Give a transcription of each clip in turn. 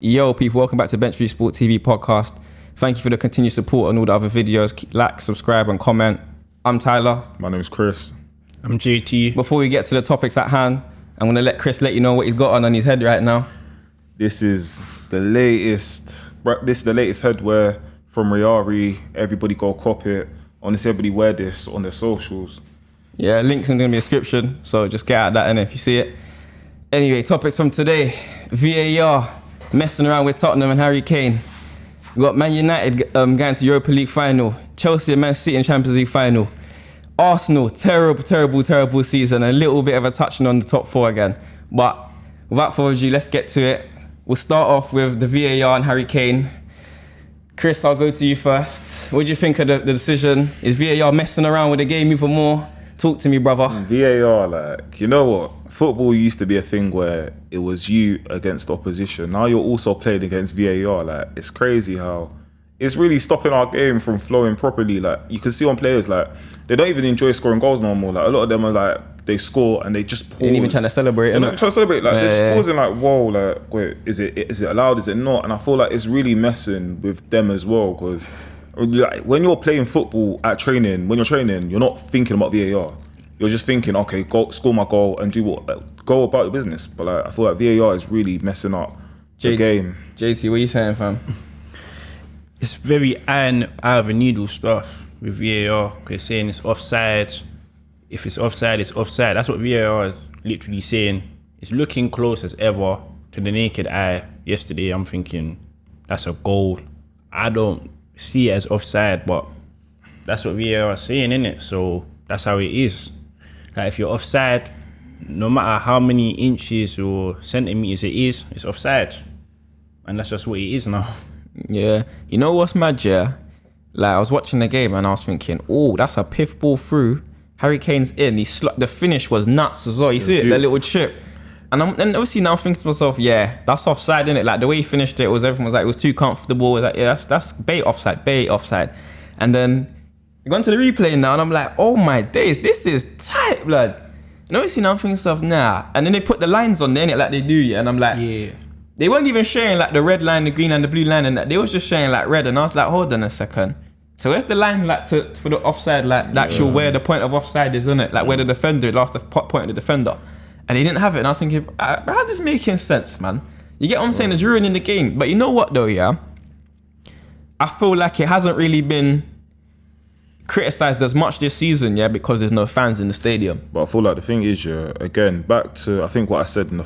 Yo, people, welcome back to Benchviews Sports TV podcast. Thank you for the continued support on all the other videos. Like, subscribe, and comment. I'm Tyler. My name is Chris. I'm JayT. Before we get to the topics at hand, I'm going to let Chris let you know what he's got on his head right now. This is the latest headwear from Riari. Everybody go cop it. Honestly, everybody wear this on their socials. Yeah, links in the description, so just get out that and if you see it. Anyway, topics from today. VAR. Messing around with Tottenham and Harry Kane. We've got Man United going to Europa League Final. Chelsea and Man City in Champions League Final. Arsenal, terrible season. A little bit of a touching on the top four again. But without further ado, let's get to it. We'll start off with the VAR and Harry Kane. Chris, I'll go to you first. What do you think of the decision? Is VAR messing around with the game even more? Talk to me, brother. VAR, you know what? Football used to be a thing where it was you against the opposition. Now you're also playing against VAR. It's crazy how it's really stopping our game from flowing properly. You can see on players, they don't even enjoy scoring goals no more. A lot of them are they score and they just pause. They ain't even trying to celebrate. They're not trying to celebrate. They're just pausing. Whoa, wait, is it allowed? Is it not? And I feel like it's really messing with them as well, because when you're playing football at training, when you're training, you're not thinking about VAR. You're just thinking, okay, score my goal and go about your business. But I feel like VAR is really messing up the game. JayT, what are you saying, fam? It's very out of the needle stuff with VAR. It's saying it's offside. If it's offside, it's offside. That's what VAR is literally saying. It's looking close as ever to the naked eye. Yesterday, I'm thinking that's a goal. I don't see it as offside, but that's what VAR is saying, innit? So that's how it is. If you're offside, no matter how many inches or centimeters it is, it's offside. And that's just what it is now. Yeah. You know what's mad, yeah? I was watching the game and I was thinking, oh, that's a piff ball through. Harry Kane's in. The finish was nuts as well. You see it, the little chip. And obviously now I'm thinking to myself, yeah, that's offside, innit? The way he finished it, everyone was like, it was too comfortable. Yeah, that's bait offside. And then I go into the replay now and I'm like, oh my days, this is tight, blood. And obviously now I'm thinking to myself, nah. And then they put the lines on there, innit, like they do, yeah. And I'm like, yeah. They weren't even showing the red line, the green line, the blue line, and that. They was just showing red. And I was like, hold on a second. So where's the line for the offside, the actual where the point of offside is, innit? Where the defender lost the point of the defender. And they didn't have it. And I was thinking, how's this making sense, man? You get what I'm saying? It's ruining the game. But you know what though, yeah? I feel like it hasn't really been criticised as much this season, yeah, because there's no fans in the stadium. But I feel like the thing is, yeah, again, back to I think what I said in the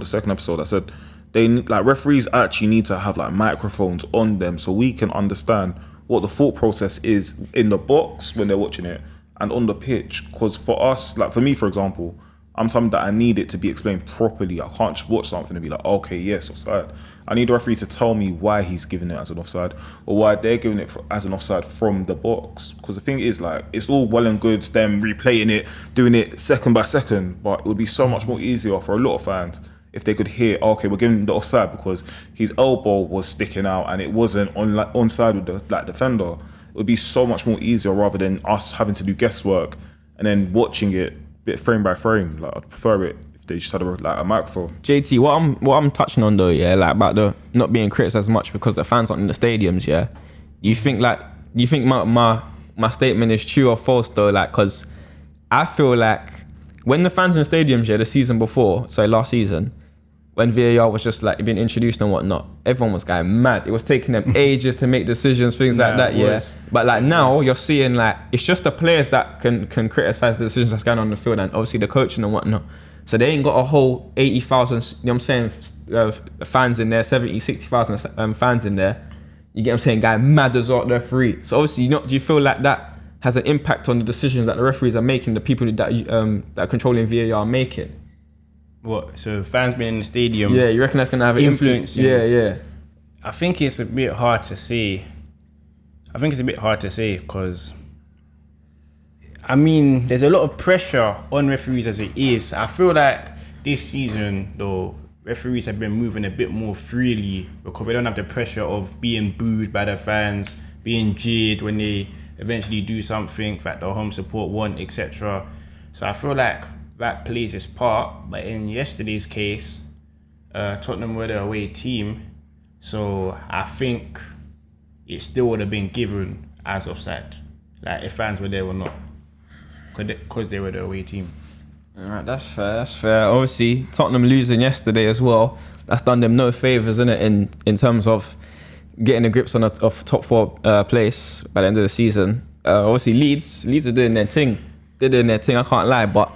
second episode, I said referees actually need to have microphones on them so we can understand what the thought process is in the box when they're watching it and on the pitch. Because for us, for me, for example, I'm something that I need it to be explained properly. I can't just watch something and be like, okay, yes, offside. I need the referee to tell me why he's giving it as an offside or why they're giving it as an offside from the box. Because the thing is, it's all well and good them replaying it, doing it second by second, but it would be so much more easier for a lot of fans if they could hear, okay, we're giving him the offside because his elbow was sticking out and it wasn't onside with the defender. It would be so much more easier rather than us having to do guesswork and then watching it bit frame by frame. I'd prefer it if they just had a microphone. JayT, what I'm touching on though, yeah, about the not being criticised as much because the fans aren't in the stadiums, yeah. You think my statement is true or false though? Because I feel like when the fans in the stadiums, yeah, the season before, so last season, when VAR was just being introduced and whatnot, everyone was going mad. It was taking them ages to make decisions, things like that, yeah. But now you're seeing it's just the players that can criticise the decisions that's going on the field and obviously the coaching and whatnot. So they ain't got a whole 80,000, you know what I'm saying, fans in there, 70, 60,000 fans in there. You get what I'm saying, going mad as well, they're free. So obviously, do you feel like that has an impact on the decisions that the referees are making, the people that are controlling VAR are making? What? So fans being in the stadium? Yeah, you reckon that's gonna have an influence? Yeah. I think it's a bit hard to say. Because there's a lot of pressure on referees as it is. I feel like this season though, referees have been moving a bit more freely because they don't have the pressure of being booed by the fans, being jeered when they eventually do something that the home support want, etc. So I feel like that plays its part. But in yesterday's case, Tottenham were the away team, So I think it still would have been given as offside, like if fans were there or not, because they were the away team. Alright, that's fair. That's fair. Obviously, Tottenham losing yesterday as well. That's done them no favors, innit? In terms of getting the grips on of top 4 place by the end of the season. Obviously, Leeds are doing their thing. They're doing their thing. I can't lie, but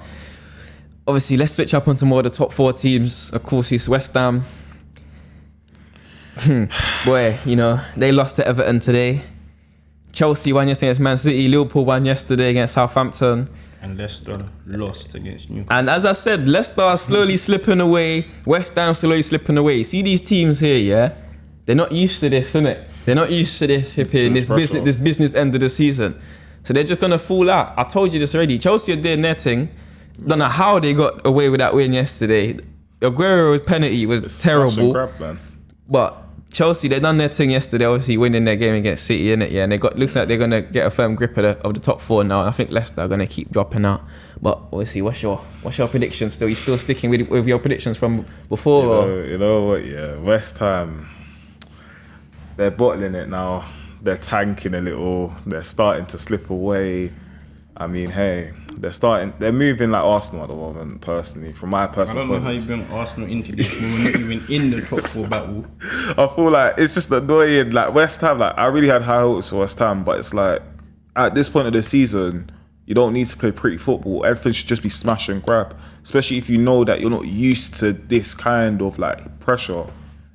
obviously, let's switch up onto more of the top 4 teams. Of course, it's West Ham. Boy, you know they lost to Everton today. Chelsea won yesterday against Man City. Liverpool won yesterday against Southampton. And Leicester lost against Newcastle. And as I said, Leicester are slowly slipping away. West Ham slowly slipping away. See these teams here, yeah? They're not used to this, innit? They're not used to this here, this business end of the season. So they're just gonna fall out. I told you this already. Chelsea are doing their thing. Don't know how they got away with that win yesterday. Aguero's penalty was terrible. Grab, man. But Chelsea, they done their thing yesterday, obviously winning their game against City, innit? Yeah, and looks like they're gonna get a firm grip of the top 4 now. I think Leicester are gonna keep dropping out. But obviously, what's your prediction still? You still sticking with your predictions from before? You know what? Yeah, West Ham. They're bottling it now. They're tanking a little. They're starting to slip away. I mean, hey, they're moving like Arsenal at the moment, personally, from my personal I don't know how you bring Arsenal into this when we're not even in the top 4 battle. I feel like it's just annoying. Like West Ham, like I really had high hopes for West Ham, but it's like at this point of the season, you don't need to play pretty football. Everything should just be smash and grab, especially if you know that you're not used to this kind of like pressure.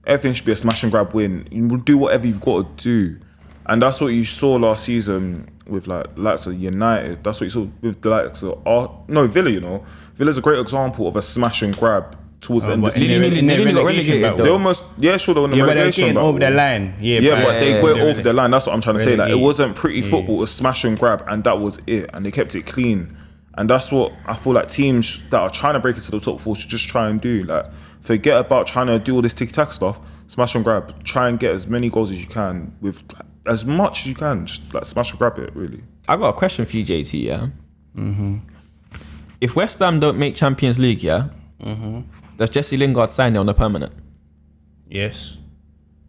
Everything should be a smash and grab win. You will do whatever you've got to do. And that's what you saw last season with like likes of United. That's what you saw with the likes of Villa. You know, Villa's a great example of a smash and grab towards the end of the season. They didn't get relegated though. They almost, sure, they were in the relegation battle. Over the line. But they went over the line. That's what I'm trying to say. Like it wasn't pretty football. It was smash and grab, and that was it. And they kept it clean. And that's what I feel like teams that are trying to break into the top 4 should just try and do. Like forget about trying to do all this tiki-taka stuff. Smash and grab. Try and get as many goals as you can with as much as you can. Just like smash and grab it, really. I got a question for you, JT. Yeah. If West Ham don't make Champions League, yeah, does Jesse Lingard sign there on the permanent? Yes,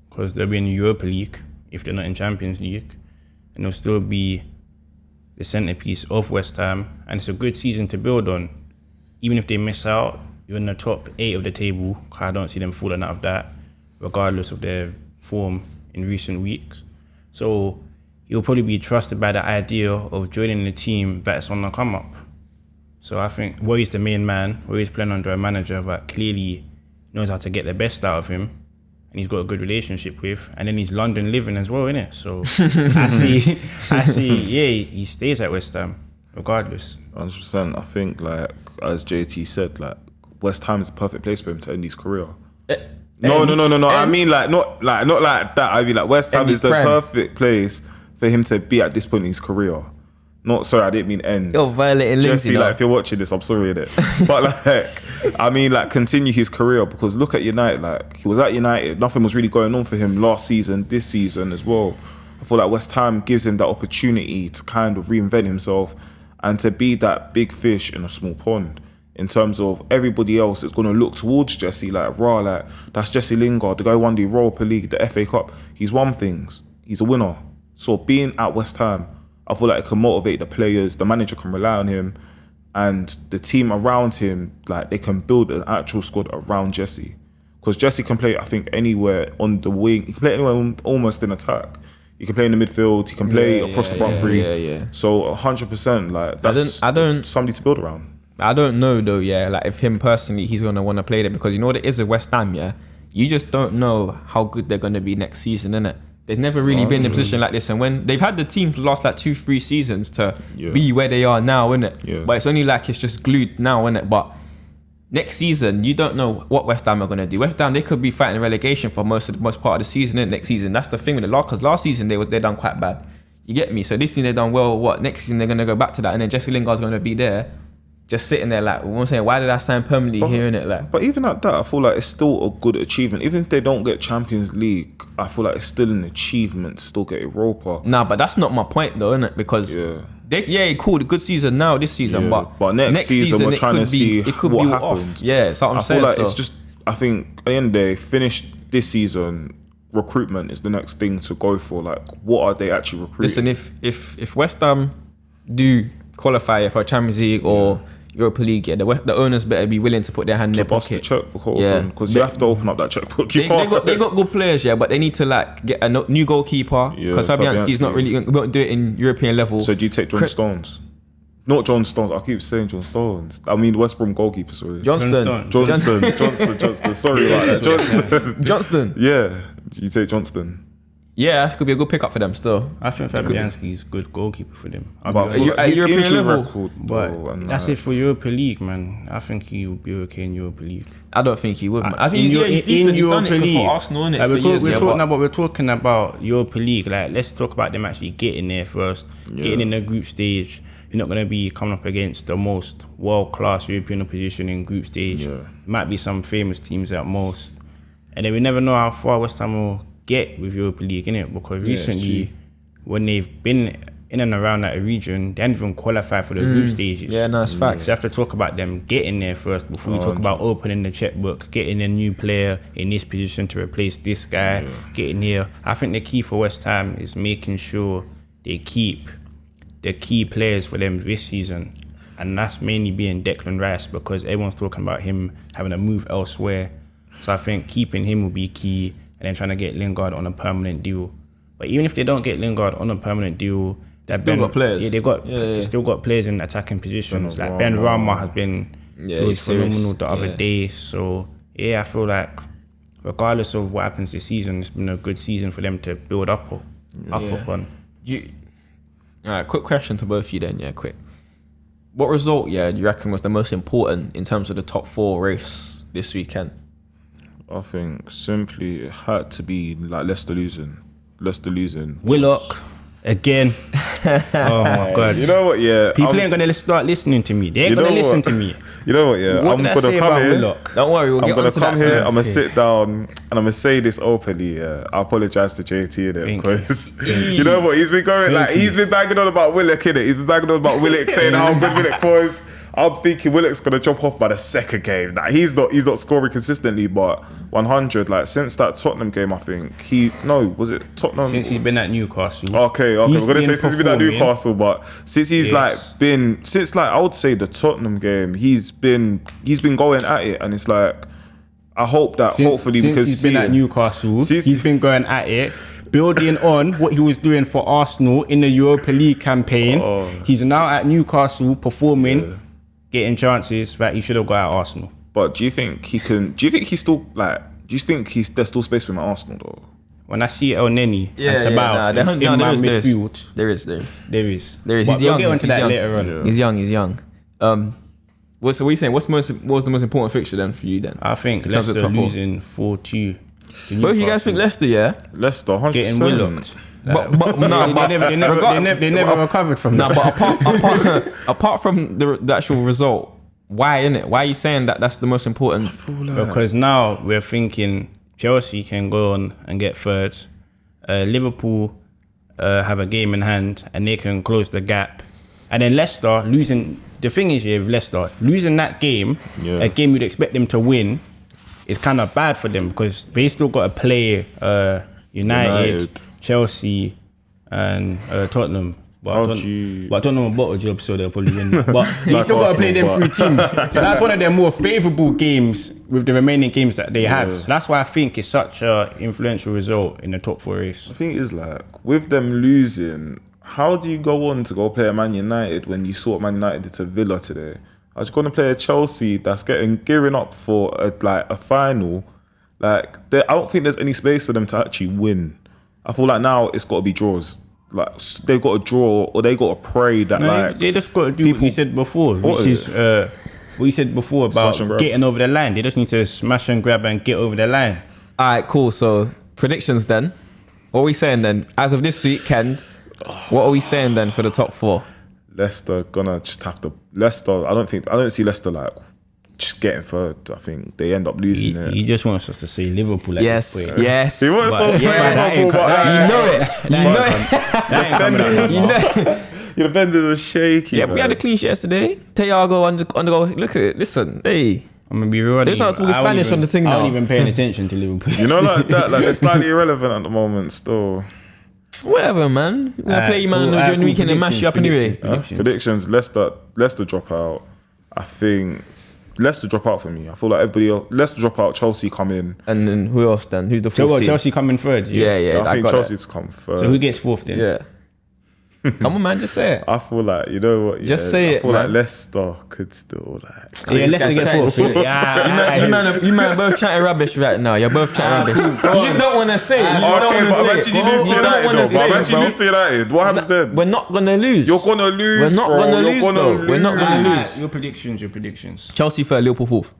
because they'll be in the Europa League if they're not in Champions League, and they'll still be the centerpiece of West Ham, and it's a good season to build on. Even if they miss out, you're in the top 8 of the table. I don't see them falling out of that, regardless of their form in recent weeks. So he'll probably be trusted by the idea of joining a team that's on the come up. So I think Roy's the main man. Roy's playing under a manager that clearly knows how to get the best out of him, and he's got a good relationship with. And then he's London living as well, innit? So I see, yeah, he stays at West Ham regardless. 100%. I think, like as JT said, like West Ham is the perfect place for him to end his career. No. I mean, not like that. I mean, like West Ham is the perfect place for him to be at this point in his career. Not sorry, I didn't mean end. You're violating Lindsay. Jesse, like if you're watching this, I'm sorry, innit? But like, I mean, like continue his career, because look at United. Like he was at United, nothing was really going on for him last season, this season as well. I feel like West Ham gives him that opportunity to kind of reinvent himself and to be that big fish in a small pond. In terms of everybody else is going to look towards Jesse, like that's Jesse Lingard, the guy who won the Europa League, the FA Cup. He's won things. He's a winner. So being at West Ham, I feel like it can motivate the players. The manager can rely on him, and the team around him, like they can build an actual squad around Jesse. Because Jesse can play, I think, anywhere on the wing. He can play anywhere almost in attack. He can play in the midfield. He can play across the front three. Yeah. So 100%, like that's I don't somebody to build around. I don't know though, like if him personally, he's gonna want to play there, because you know what it is with West Ham, you just don't know how good they're gonna be next season, innit? They've never really been in a position like this, and when they've had the team for the last like 2-3 seasons to be where they are now, innit? Yeah. But it's only like it's just glued now, innit? But next season, you don't know what West Ham are gonna do. West Ham, they could be fighting relegation for most part of the season, innit? Next season, that's the thing with the law, because last season they done quite bad. You get me? So this season they done well. What next season they're gonna go back to that, and then Jesse Lingard's gonna be there. Just sitting there like, I'm saying, why did I sign permanently here, innit? Like, but even at that, I feel like it's still a good achievement. Even if they don't get Champions League, I feel like it's still an achievement to still get Europa. Nah, but that's not my point though, innit? Because cool, the good season now, this season, but next season we're trying to see what happens. Yeah, that's what I'm saying. I feel like it's just, I think at the end of the day, finish this season recruitment is the next thing to go for. Like, what are they actually recruiting? Listen, if West Ham do qualify for Champions League or Europa League, the owners better be willing to put their hand in their pocket. The checkbook open, because you have to open up that checkbook. They got good players, yeah, but they need to like get a new goalkeeper, because Fabianski's not really we won't do it in European level. So do you take John Stones? Not John Stones. I keep saying John Stones. I mean West Brom goalkeeper. Sorry, Johnston. Sorry about that. Johnston. Yeah, you take Johnston. Yeah, that could be a good pickup for them still. I think Fabianski's good goalkeeper for them. But at European level, but that's it for Europa League, man. I think he will be okay in Europa League. I don't think he would, man. I think he's decent. He's done it for Arsenal, innit? Like we're talking about Europa League. Like, let's talk about them actually getting there first, getting in the group stage. You're not going to be coming up against the most world-class European opposition in group stage. Yeah. Might be some famous teams at most. And then we never know how far West Ham will get with Europa League, innit? Because recently, when they've been in and around that region, they haven't even qualified for the group stages. Yeah, no, it's facts. So you have to talk about them getting there first before we talk about opening the checkbook, getting a new player in this position to replace this guy, getting here. I think the key for West Ham is making sure they keep the key players for them this season, and that's mainly being Declan Rice, because everyone's talking about him having to move elsewhere. So I think keeping him will be key, and then trying to get Lingard on a permanent deal. But even if they don't get Lingard on a permanent deal, they've still got players. Yeah, they still got players in attacking positions. Like Ben Rama has been phenomenal the other day. So yeah, I feel like regardless of what happens this season, it's been a good season for them to build up upon. All right, quick question to both of you then, quick. What result, do you reckon was the most important in terms of the top 4 race this weekend? I think simply it had to be like Leicester losing. Willock again. Oh my God. You know what? Yeah. People ain't gonna start listening to me. They ain't gonna listen to me. You know what? Yeah. What I'm gonna come here. Willock? Don't worry, we'll get onto that. I'm gonna come here. I'm gonna sit down and I'm gonna say this openly. Yeah. I apologize to JayT because you know what? He's been going he's been banging on about Willock, innit? He's been banging on about Willock, saying how good Willock was. I'm thinking Willock's gonna jump off by the second game. Like, he's not scoring consistently, but 100. Like, since that Tottenham game, I think was it Tottenham? Since he's been at Newcastle. Okay. We're gonna say since he's been at Newcastle, but since he's I would say the Tottenham game, he's been going at it, and it's like I hope that hopefully because he's been at Newcastle, he's been going at it. Building on what he was doing for Arsenal in the Europa League campaign, he's now at Newcastle performing, getting chances that he should have got at Arsenal. But do you think there's still space for him at Arsenal though? When I see El Neni and Sabao in my midfield, there is. He's young. We'll get into that later on. Yeah. He's young. So what are you saying? What was the most important fixture then for you then? I think Leicester losing 4-2. Both you guys think Leicester, Leicester, 100%. Getting Willocked. They never recovered from that. But apart from the actual result, why innit? Why are you saying that that's the most important? Because now we're thinking Chelsea can go on and get third. Liverpool have a game in hand and they can close the gap. And then Leicester losing. The thing is, with Leicester losing that game, a game you'd expect them to win, is kind of bad for them because they still got to play United, Chelsea, and Tottenham. But Tottenham are bottle job, so they'll probably win. But you still got to play them 3 teams. So that's one of their more favourable games with the remaining games that they have. So that's why I think it's such an influential result in the top 4 race. The thing is, like, with them losing, how do you go on to go play at Man United when you saw what Man United did to Villa today? I was going to play a Chelsea that's gearing up for a final. Like, I don't think there's any space for them to actually win. I feel like now it's got to be draws. Like, they've got to draw or they got to pray that they just got to do what you said before, which is what you said before about getting over the line. They just need to smash and grab and get over the line. All right, cool. So predictions then. What are we saying then? As of this weekend, what are we saying then for the top 4? Leicester gonna just have to. Leicester, I don't see Leicester like just getting third. I think they end up losing it. He just wants us to say Liverpool. Yes. He wants us to say Liverpool, Your defenders are shaky. Yeah, we had a clean sheet yesterday. Thiago on the goal. Look at it. Listen, hey. I'm gonna be real. They start talking Spanish on the thing I now. don't even paying attention to Liverpool. You know, like that, like they're slightly irrelevant at the moment still. Whatever, man. We're gonna play you, man, during the weekend and mash you up anyway. Predictions, Leicester drop out. I think Leicester drop out for me. I feel like everybody else, Leicester drop out, Chelsea come in. And then who else then? Who's the So fourth what? team? Chelsea coming third. Yeah, I think got Chelsea's come third. So who gets fourth then? Yeah. Come on, man, just say it. I feel like, you know what? Just say I it, feel man. like Leicester could still like. Yeah, Leicester get fourth. You man are both chatting rubbish right now. You're both chatting rubbish. You just don't want to say it. You just Okay, don't but want to say eventually it. you lose to You don't United want though. to But say it, eventually you bro. lose to United. What happens then? We're not gonna lose. You're gonna lose. We're not bro. gonna You're lose, gonna though. We're not gonna lose. Your predictions. Chelsea third, Liverpool fourth.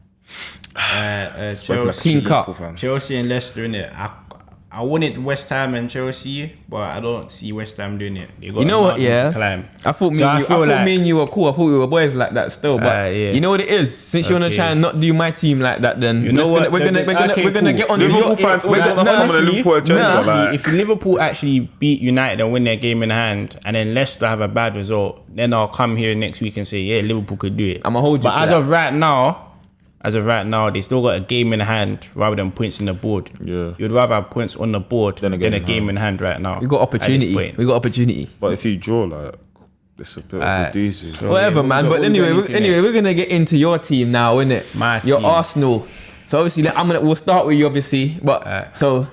Clean cut. Chelsea and Leicester in it. I wanted West Ham and Chelsea, but I don't see West Ham doing it. They got You know a what? mountain Yeah, to climb. I thought me, So and I you, feel I thought like- me and you were cool. I thought we were boys like that still. But yeah. you know what it is. Since you wanna Okay. try and not do my team like that, then You know what? we're gonna Okay, get cool. on Liverpool fans always got that on the Liverpool agenda. Like, If Liverpool actually beat United and win their game in hand, and then Leicester have a bad result, then I'll come here next week and say, yeah, Liverpool could do it. I'ma hold you But to as that. of right now, they still got a game in hand rather than points in the board. Yeah. You'd rather have points on the board Than than a game a in game in hand right now. we got at this opportunity. point. We got opportunity. but if you draw, like, it's a bit of a doozy. So- Whatever, yeah, man. what But we anyway, going into next? we're gonna get into your team now, innit? My Your team. Arsenal. So obviously, we'll start with you, obviously. But so,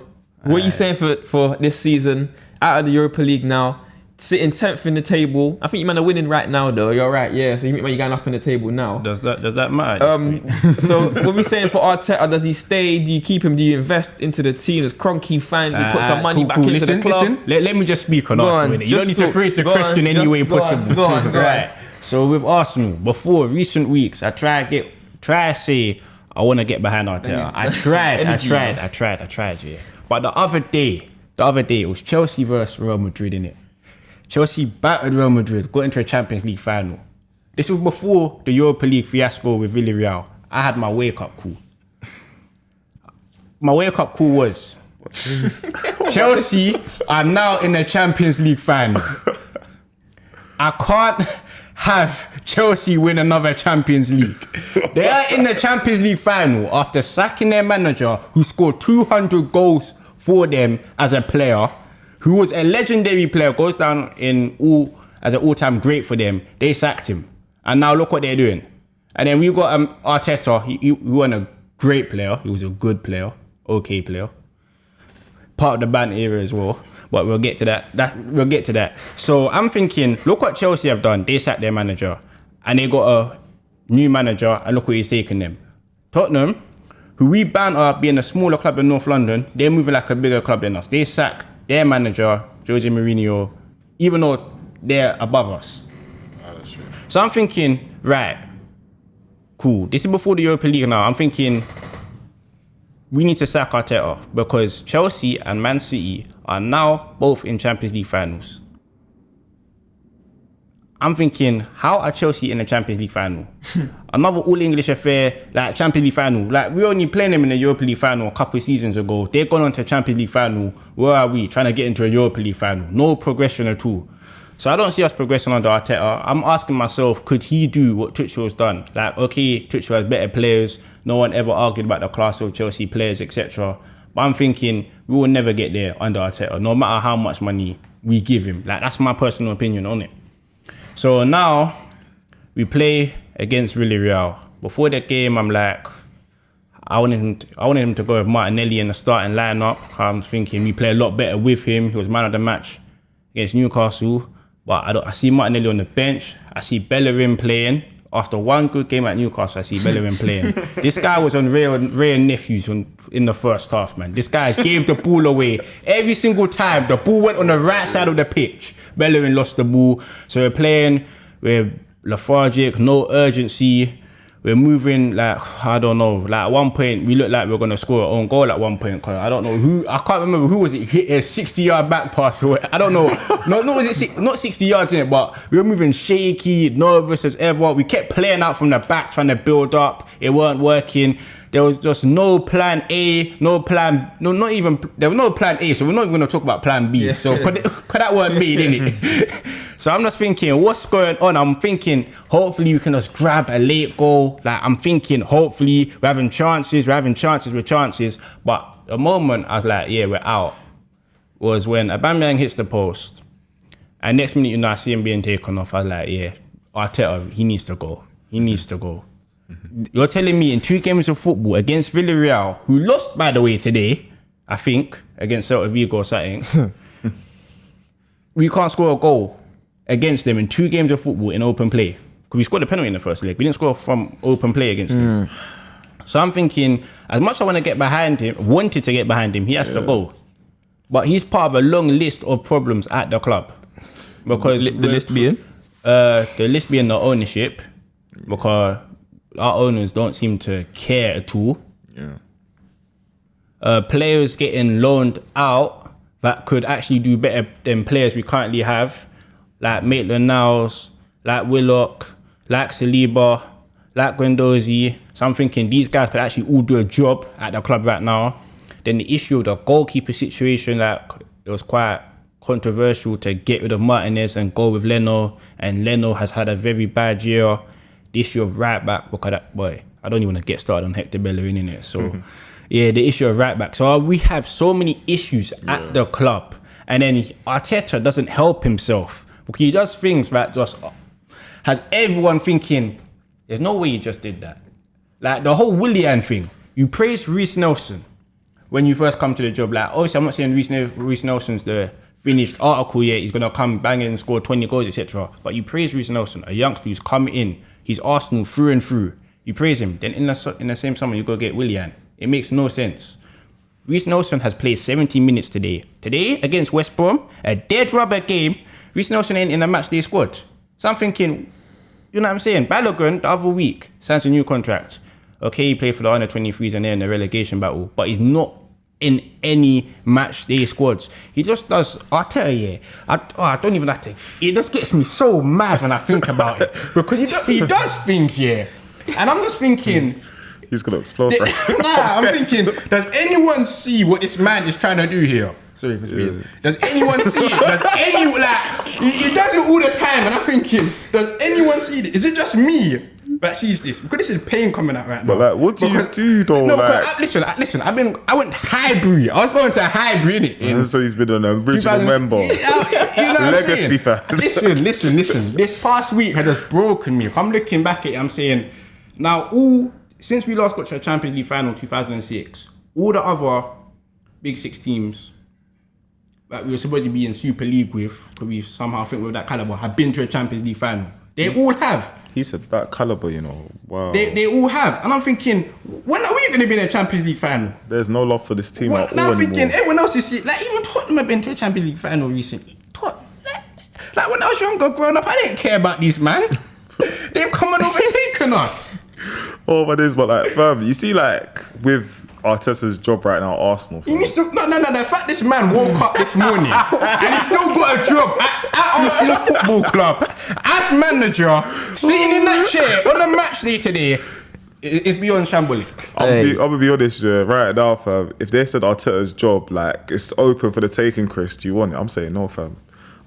what are you saying for this season? Out of the Europa League now, sitting 10th in the table. I think you man are winning right now, though. You're right, yeah. So you're going up in the table now. Does that matter? at this point? So what are we saying for Arteta? Does he stay? Do you keep him? Do you invest into the team? Does Kroenke finally put some money back into the club? Let me just speak on Go Arsenal. on, innit? You just don't need to talk. phrase the Go on, question any just way go on, possible. go on. Right. So with Arsenal, before recent weeks, I try to say I want to get behind Arteta. I tried, yeah. But the other day it was Chelsea versus Real Madrid, innit? Chelsea battered Real Madrid, got into a Champions League final. This was before the Europa League fiasco with Villarreal. I had my wake-up call. My wake-up call was Chelsea are now in the Champions League final. I can't have Chelsea win another Champions League. They are in the Champions League final after sacking their manager who scored 200 goals for them as a player, who was a legendary player, goes down as an all-time great for them. They sacked him. And now look what they're doing. And then we got Arteta. He wasn't a great player. He was a good player. Okay player. Part of the ban era as well. But we'll get to that. So I'm thinking, look what Chelsea have done. They sacked their manager. And they got a new manager. And look where he's taken them. Tottenham, who we banter being a smaller club in North London, they're moving like a bigger club than us. They sack their manager, Jose Mourinho, even though they're above us. That's true. So I'm thinking, right, cool. This is before the Europa League now. I'm thinking we need to sack Arteta because Chelsea and Man City are now both in Champions League finals. I'm thinking, how are Chelsea in the Champions League final? Another all-English affair, like Champions League final. Like, we only playing them in the Europa League final a couple of seasons ago. They've gone on to Champions League final. Where are we? Trying to get into a Europa League final. No progression at all. So I don't see us progressing under Arteta. I'm asking myself, could he do what Tuchel's done? Like, okay, Tuchel has better players. No one ever argued about the class of Chelsea players, etc. But I'm thinking, we will never get there under Arteta, no matter how much money we give him. Like, that's my personal opinion on it. So now we play against Villarreal. Before the game, I'm like, I wanted him to go with Martinelli in the starting lineup. I'm thinking we play a lot better with him. He was man of the match against Newcastle. But I see Martinelli on the bench. I see Bellerin playing. After one good game at Newcastle, I see Bellerin playing. This guy was on Ray Nephews in the first half, man. This guy gave the ball away. Every single time, the ball went on the right side of the pitch. Bellerin lost the ball. So we're playing, we're lethargic, no urgency. We're moving like, I don't know, like at one point, we looked like we were going to score our own goal at one point. Cause I don't know I can't remember who was it, hit a 60-yard back pass. Or I don't know, not 60 yards in it, but we were moving shaky, nervous as ever. We kept playing out from the back, trying to build up. It weren't working. there was just no plan A, no plan, no, not even, there was no plan A, so we're not even going to talk about plan B. So, cause that weren't made, innit? So I'm just thinking, what's going on? I'm thinking, hopefully we can just grab a late goal. Like, I'm thinking, hopefully we're having chances. But the moment I was like, yeah, we're out, was when Aubameyang hits the post. And next minute, I see him being taken off. I was like, yeah, Arteta, he needs to go. You're telling me in 2 games of football against Villarreal, who lost, by the way, today, I think, against Celta Vigo or something, we can't score a goal against them in 2 games of football in open play. Because we scored a penalty in the first leg. We didn't score from open play against them. So I'm thinking, as much as I wanted to get behind him, he has to go. But he's part of a long list of problems at the club. Because The list being? the list being the ownership, because our owners don't seem to care at all. Players getting loaned out that could actually do better than players we currently have, like Maitland-Niles, like Willock, like Saliba, like Guendouzi. So I'm thinking these guys could actually all do a job at the club right now. Then the issue of the goalkeeper situation, like it was quite controversial to get rid of Martinez and go with Leno, and Leno has had a very bad year. The issue of right back, because that boy, I don't even want to get started on Hector Bellerin in it. So yeah, the issue of right back. So we have so many issues at the club, and then Arteta doesn't help himself because he does things that just has everyone thinking, there's no way he just did that. Like the whole Willian thing. You praise Reece Nelson when you first come to the job. Like obviously I'm not saying Reece Nelson's the finished article yet, he's gonna come bang and score 20 goals, etc. But you praise Reece Nelson, a youngster who's come in, he's Arsenal through and through. You praise him, then in the same summer you go get Willian. It makes no sense. Reece Nelson has played 70 minutes today. Today against West Brom, a dead rubber game. Reece Nelson ain't in the match day squad. So I'm thinking, you know what I'm saying? Balogun the other week signs a new contract. Okay, he played for the under 23s and they're in the relegation battle, but he's not in any match day squads. He just does. I tell you, I don't even have to. It just gets me so mad when I think about it because he does things, yeah. And I'm just thinking, he's gonna explode. I'm thinking, does anyone see what this man is trying to do here? Sorry for speaking. Does anyone see it? Does anyone he does it all the time, and I'm thinking, does anyone see it? Is it just me that sees this? Because this is pain coming out right now. But like, what do you do though? No, listen. I went Highbury. I was going to Highbury, innit? So he's been an original member, legacy fan. Listen. This past week has just broken me. If I'm looking back at it, I'm saying, now since we last got to a Champions League final 2006, all the other big 6 teams that we were supposed to be in Super League with, because we somehow think we're that caliber, have been to a Champions League final. They all have. He said that caliber, you know. Wow. They all have. And I'm thinking, when are we going to be in a Champions League final? There's no love for this team at all now I'm thinking, anymore. everyone else is like, even Tottenham have been to a Champions League final recently. Like when I was younger, growing up, I didn't care about these, man. They've come and overtaken us. Oh, but this, but like, fam, you see, like, with Arteta's job right now, Arsenal. He needs to, no. The fact this man woke up this morning and he's still got a job at Arsenal Football Club as manager, sitting in that chair on a match day today, it's beyond shambolic. I'm gonna be honest, yeah, right now, fam. If they said Arteta's job, like, it's open for the taking, Chris, do you want it? I'm saying no, fam.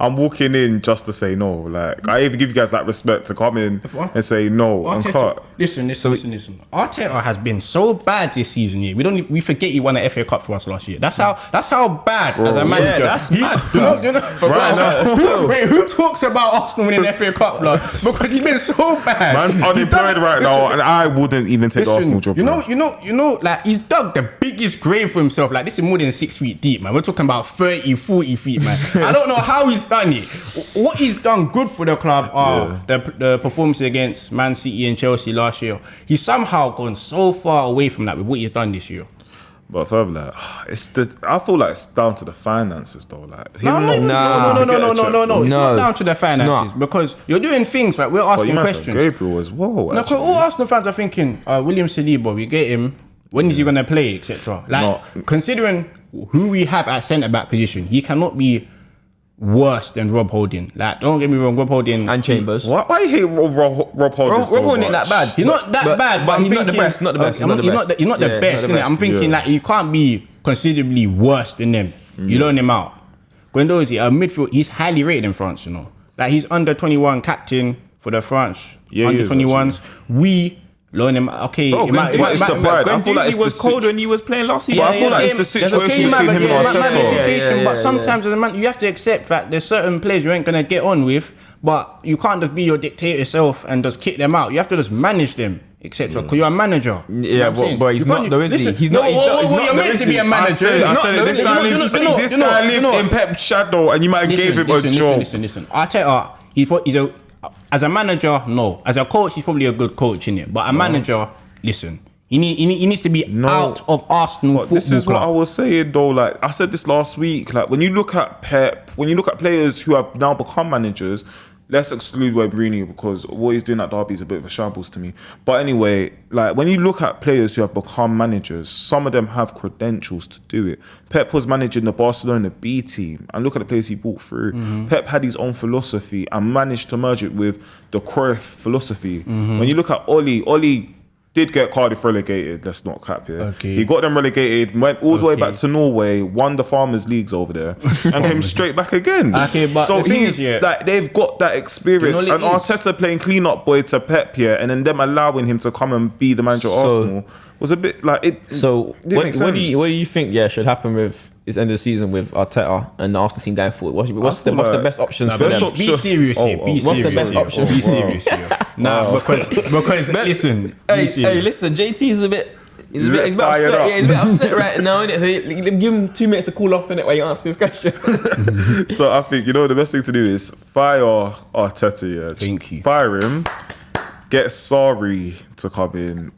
I'm walking in just to say no. Like, I even give you guys that respect to come in and say no and cut. Listen. Arteta has been so bad this season. Yeah, we forget he won an FA Cup for us last year. That's how bad as a manager. Yeah, that's mad. Wait, who talks about Arsenal winning the FA Cup, blood? Because he's been so bad. Man's unemployed right now, and I wouldn't even take the Arsenal job. You know, like, he's dug the biggest grave for himself. Like, this is more than 6 feet deep, man. We're talking about 30, 40 feet, man. I don't know how he's done it. What he's done good for the club are the performances against Man City and Chelsea last year. He's somehow gone so far away from that with what he's done this year. But further, like, I feel like it's down to the finances though. Like, no. It's not down to the finances because you're doing things like we're asking questions. Gabriel as well. No, all Arsenal fans are thinking, William Saliba, we get him. When is he gonna play, etc. Like, considering who we have at centre back position, he cannot be worse than Rob Holding. Like, don't get me wrong, Rob Holding and Chambers. Why you hate Rob Holding so Rob Holding ain't much? that bad. He's not that bad, but he's I'm not the thinking- best. Not the best. He's not the best, innit? I'm thinking like you can't be considerably worse than them. You loan him out. Guendouzi, a midfield, he's highly rated in France, you know. Like he's under 21 captain for the France under 21s. We loan him. Okay, Bro, Guendouzi was cold when he was playing last season. I feel like it's the situation between him and Arteta. But sometimes as a man, you have to accept that there's certain players you ain't gonna get on with, but you can't just be your dictator self and just kick them out. You have to just manage them, etc. Because you're a manager. Yeah, but he's not though, is he? He's not. You're meant to be a manager. I said this guy lived in Pep's shadow, and you might have gave him a job. Listen. Arteta, as a manager, no. As a coach, he's probably a good coach in it. But a manager, listen, he needs to be out of Arsenal football This is club. what I was saying though. Like I said this last week. Like when you look at Pep, when you look at players who have now become managers, let's exclude Wayne Rooney because what he's doing at Derby is a bit of a shambles to me. But anyway, like when you look at players who have become managers, some of them have credentials to do it. Pep was managing the Barcelona B team, and look at the players he brought through. Pep had his own philosophy and managed to merge it with the Cruyff philosophy. When you look at Oli did get Cardiff relegated. Let's not cap here. Okay. He got them relegated, went all the way back to Norway, won the Farmers Leagues over there, and came straight back again. Okay, but so the thing is, like they've got that experience. You know And what it is? Arteta playing clean up boy to Pep here, and then them allowing him to come and be the manager of Arsenal was a bit like it. So didn't make what do sense. you think? Yeah, should happen with this end of the season with Arteta and the Arsenal team going forward? What's the best options for them? Be serious here. Be What's the serious best here. option? Be serious here. Nah, because listen. Hey, listen, JT is a bit. He's a bit fired upset. up. Yeah, he's a bit upset right now, innit? So give him 2 minutes to cool off, innit, while you answer this question. So I think the best thing to do is fire Arteta. Yeah, Thank you. Fire him. Get Sarri to come in.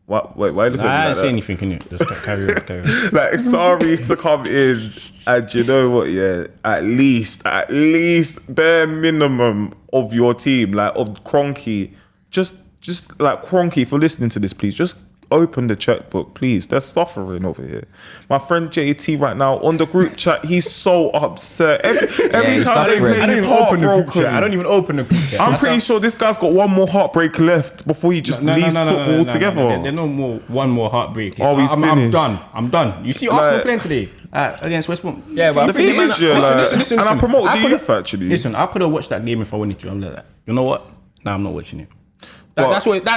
What? Wait, why are you looking I at me didn't like say that? anything, can you? Just carry on. Like Sarri to come in, and you know what? Yeah, at least bare minimum of your team, like of Kroenke, just like Kroenke, if you're listening to this, please just open the checkbook, please. They're suffering over here. My friend JayT right now on the group chat, he's so upset. Every he's time they suffering. play, I don't he's even open the group heartbroken. chat. I don't even open the group chat. I'm pretty sure this guy's got one more heartbreak left before he just leaves football together. There's no more. One more heartbreak. Oh, he's I'm finished. done. I'm done. You see Arsenal Like- playing today against West Brom. Yeah, but The thing is, yeah, like, and I promote the could've- youth actually. Listen, I could have watched that game if I wanted to. I'm like that. You know what? Nah, I'm not watching it. But-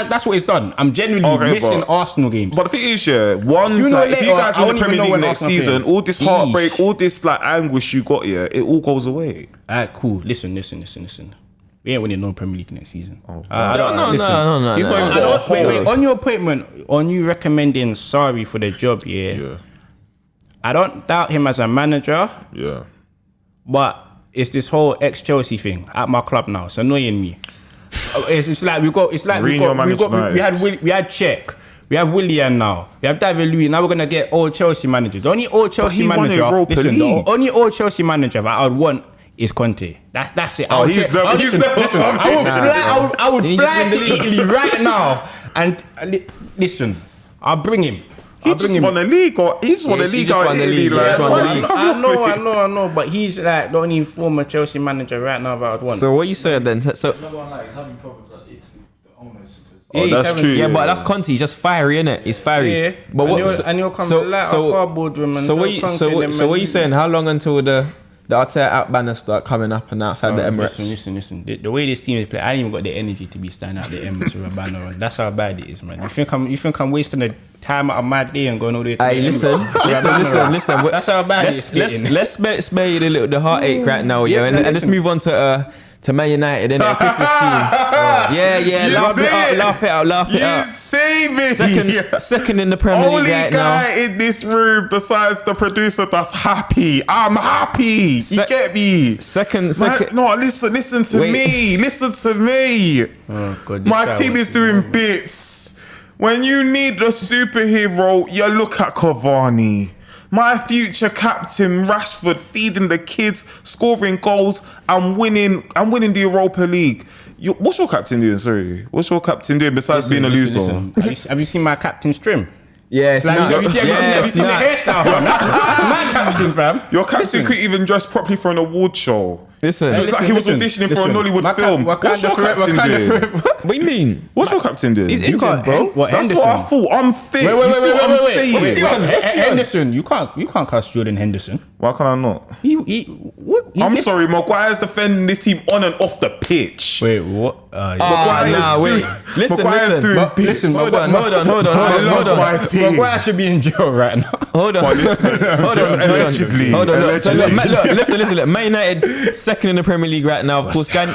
That's what it's done. I'm genuinely Okay, missing but- Arsenal games. But the thing is, yeah, one, Sooner or like, if you later, guys I win won't the even Premier know League when next Arsenal season, play. all this Yeesh. heartbreak, all this like anguish you got here, it all goes away. Alright, cool. Listen. We ain't winning no Premier League next season. No. He's not even I got a don't, wait, hold. on your appointment, on you recommending Sarri for the job, yeah, I don't doubt him as a manager, Yeah. but it's this whole ex-Chelsea thing at my club now. It's annoying me. It's like we Mourinho managed had Czech, we have Willian now, we have David Luiz. Now we're gonna get old Chelsea managers. The only old Chelsea he won manager, Europa listen, the League. only old Chelsea manager that I would want is Conte. That's it. Oh, he's never- he's never won it. I would He fly just to win the league. Italy right now and listen. I'll bring him. He just won the league, or he just won the Yes, he league just out won the in Italy. league, yeah, Like, he won the league. I know, but he's like the only former Chelsea manager right now that I'd want. So what you said then? So No one likes having problems at Italy, the owners. Oh, he's that's having- true. yeah, but that's Conte. He's just fiery, innit? He's fiery. Yeah, But what? and you'll come light up our boardroom and so what? they'll You, conquer so what? them So what and- you saying? How long until the Arteta out banners start coming up and outside the Emirates? Listen. The way this team is playing, I ain't even got the energy to be standing out the Emirates with a banner on. That's how bad it is, man. You think I'm wasting the time out of my day and going all the way to Hey, the listen. That's how bad it is. Let's spare you the heartache right now, yeah, and let's listen. move on to Man United, innit? Chris's team. Yeah, laugh it out. You see me. Second in the Premier League Only right now. guy in this room besides the producer that's happy. I'm happy. You get me? Second. No, listen to Wait. me. Listen to me. Oh, God, this My guy team wants is to doing bits. When you need a superhero, you look at Cavani. My future captain, Rashford, feeding the kids, scoring goals, and winning the Europa League. What's your captain doing? Sorry, what's your captain doing besides being a loser? Listen. Have you seen my captain's trim? Yeah, it's Like, nuts. have you seen Yeah, the it's nuts. hairstyle, fam? That's mad captain, fam. Your captain couldn't even dress properly for an award show. Listen, Looked like he was auditioning for a Nollywood film. What's your captain doing? what do you mean? What's your captain doing? He's injured, bro. What, That's Henderson? what I thought. I'm fit. Wait, You see what I'm saying? wait. What's he on? Henderson, you can't cast Jordan Henderson. Why can I not? What? I'm sorry, Maguire's defending this team on and off the pitch. Wait, what? Wait. Listen. Hold on. my team. Maguire should be in jail right now. Hold on. Allegedly. Hold on. Look, listen. Man United second in the Premier League right now. Of course, going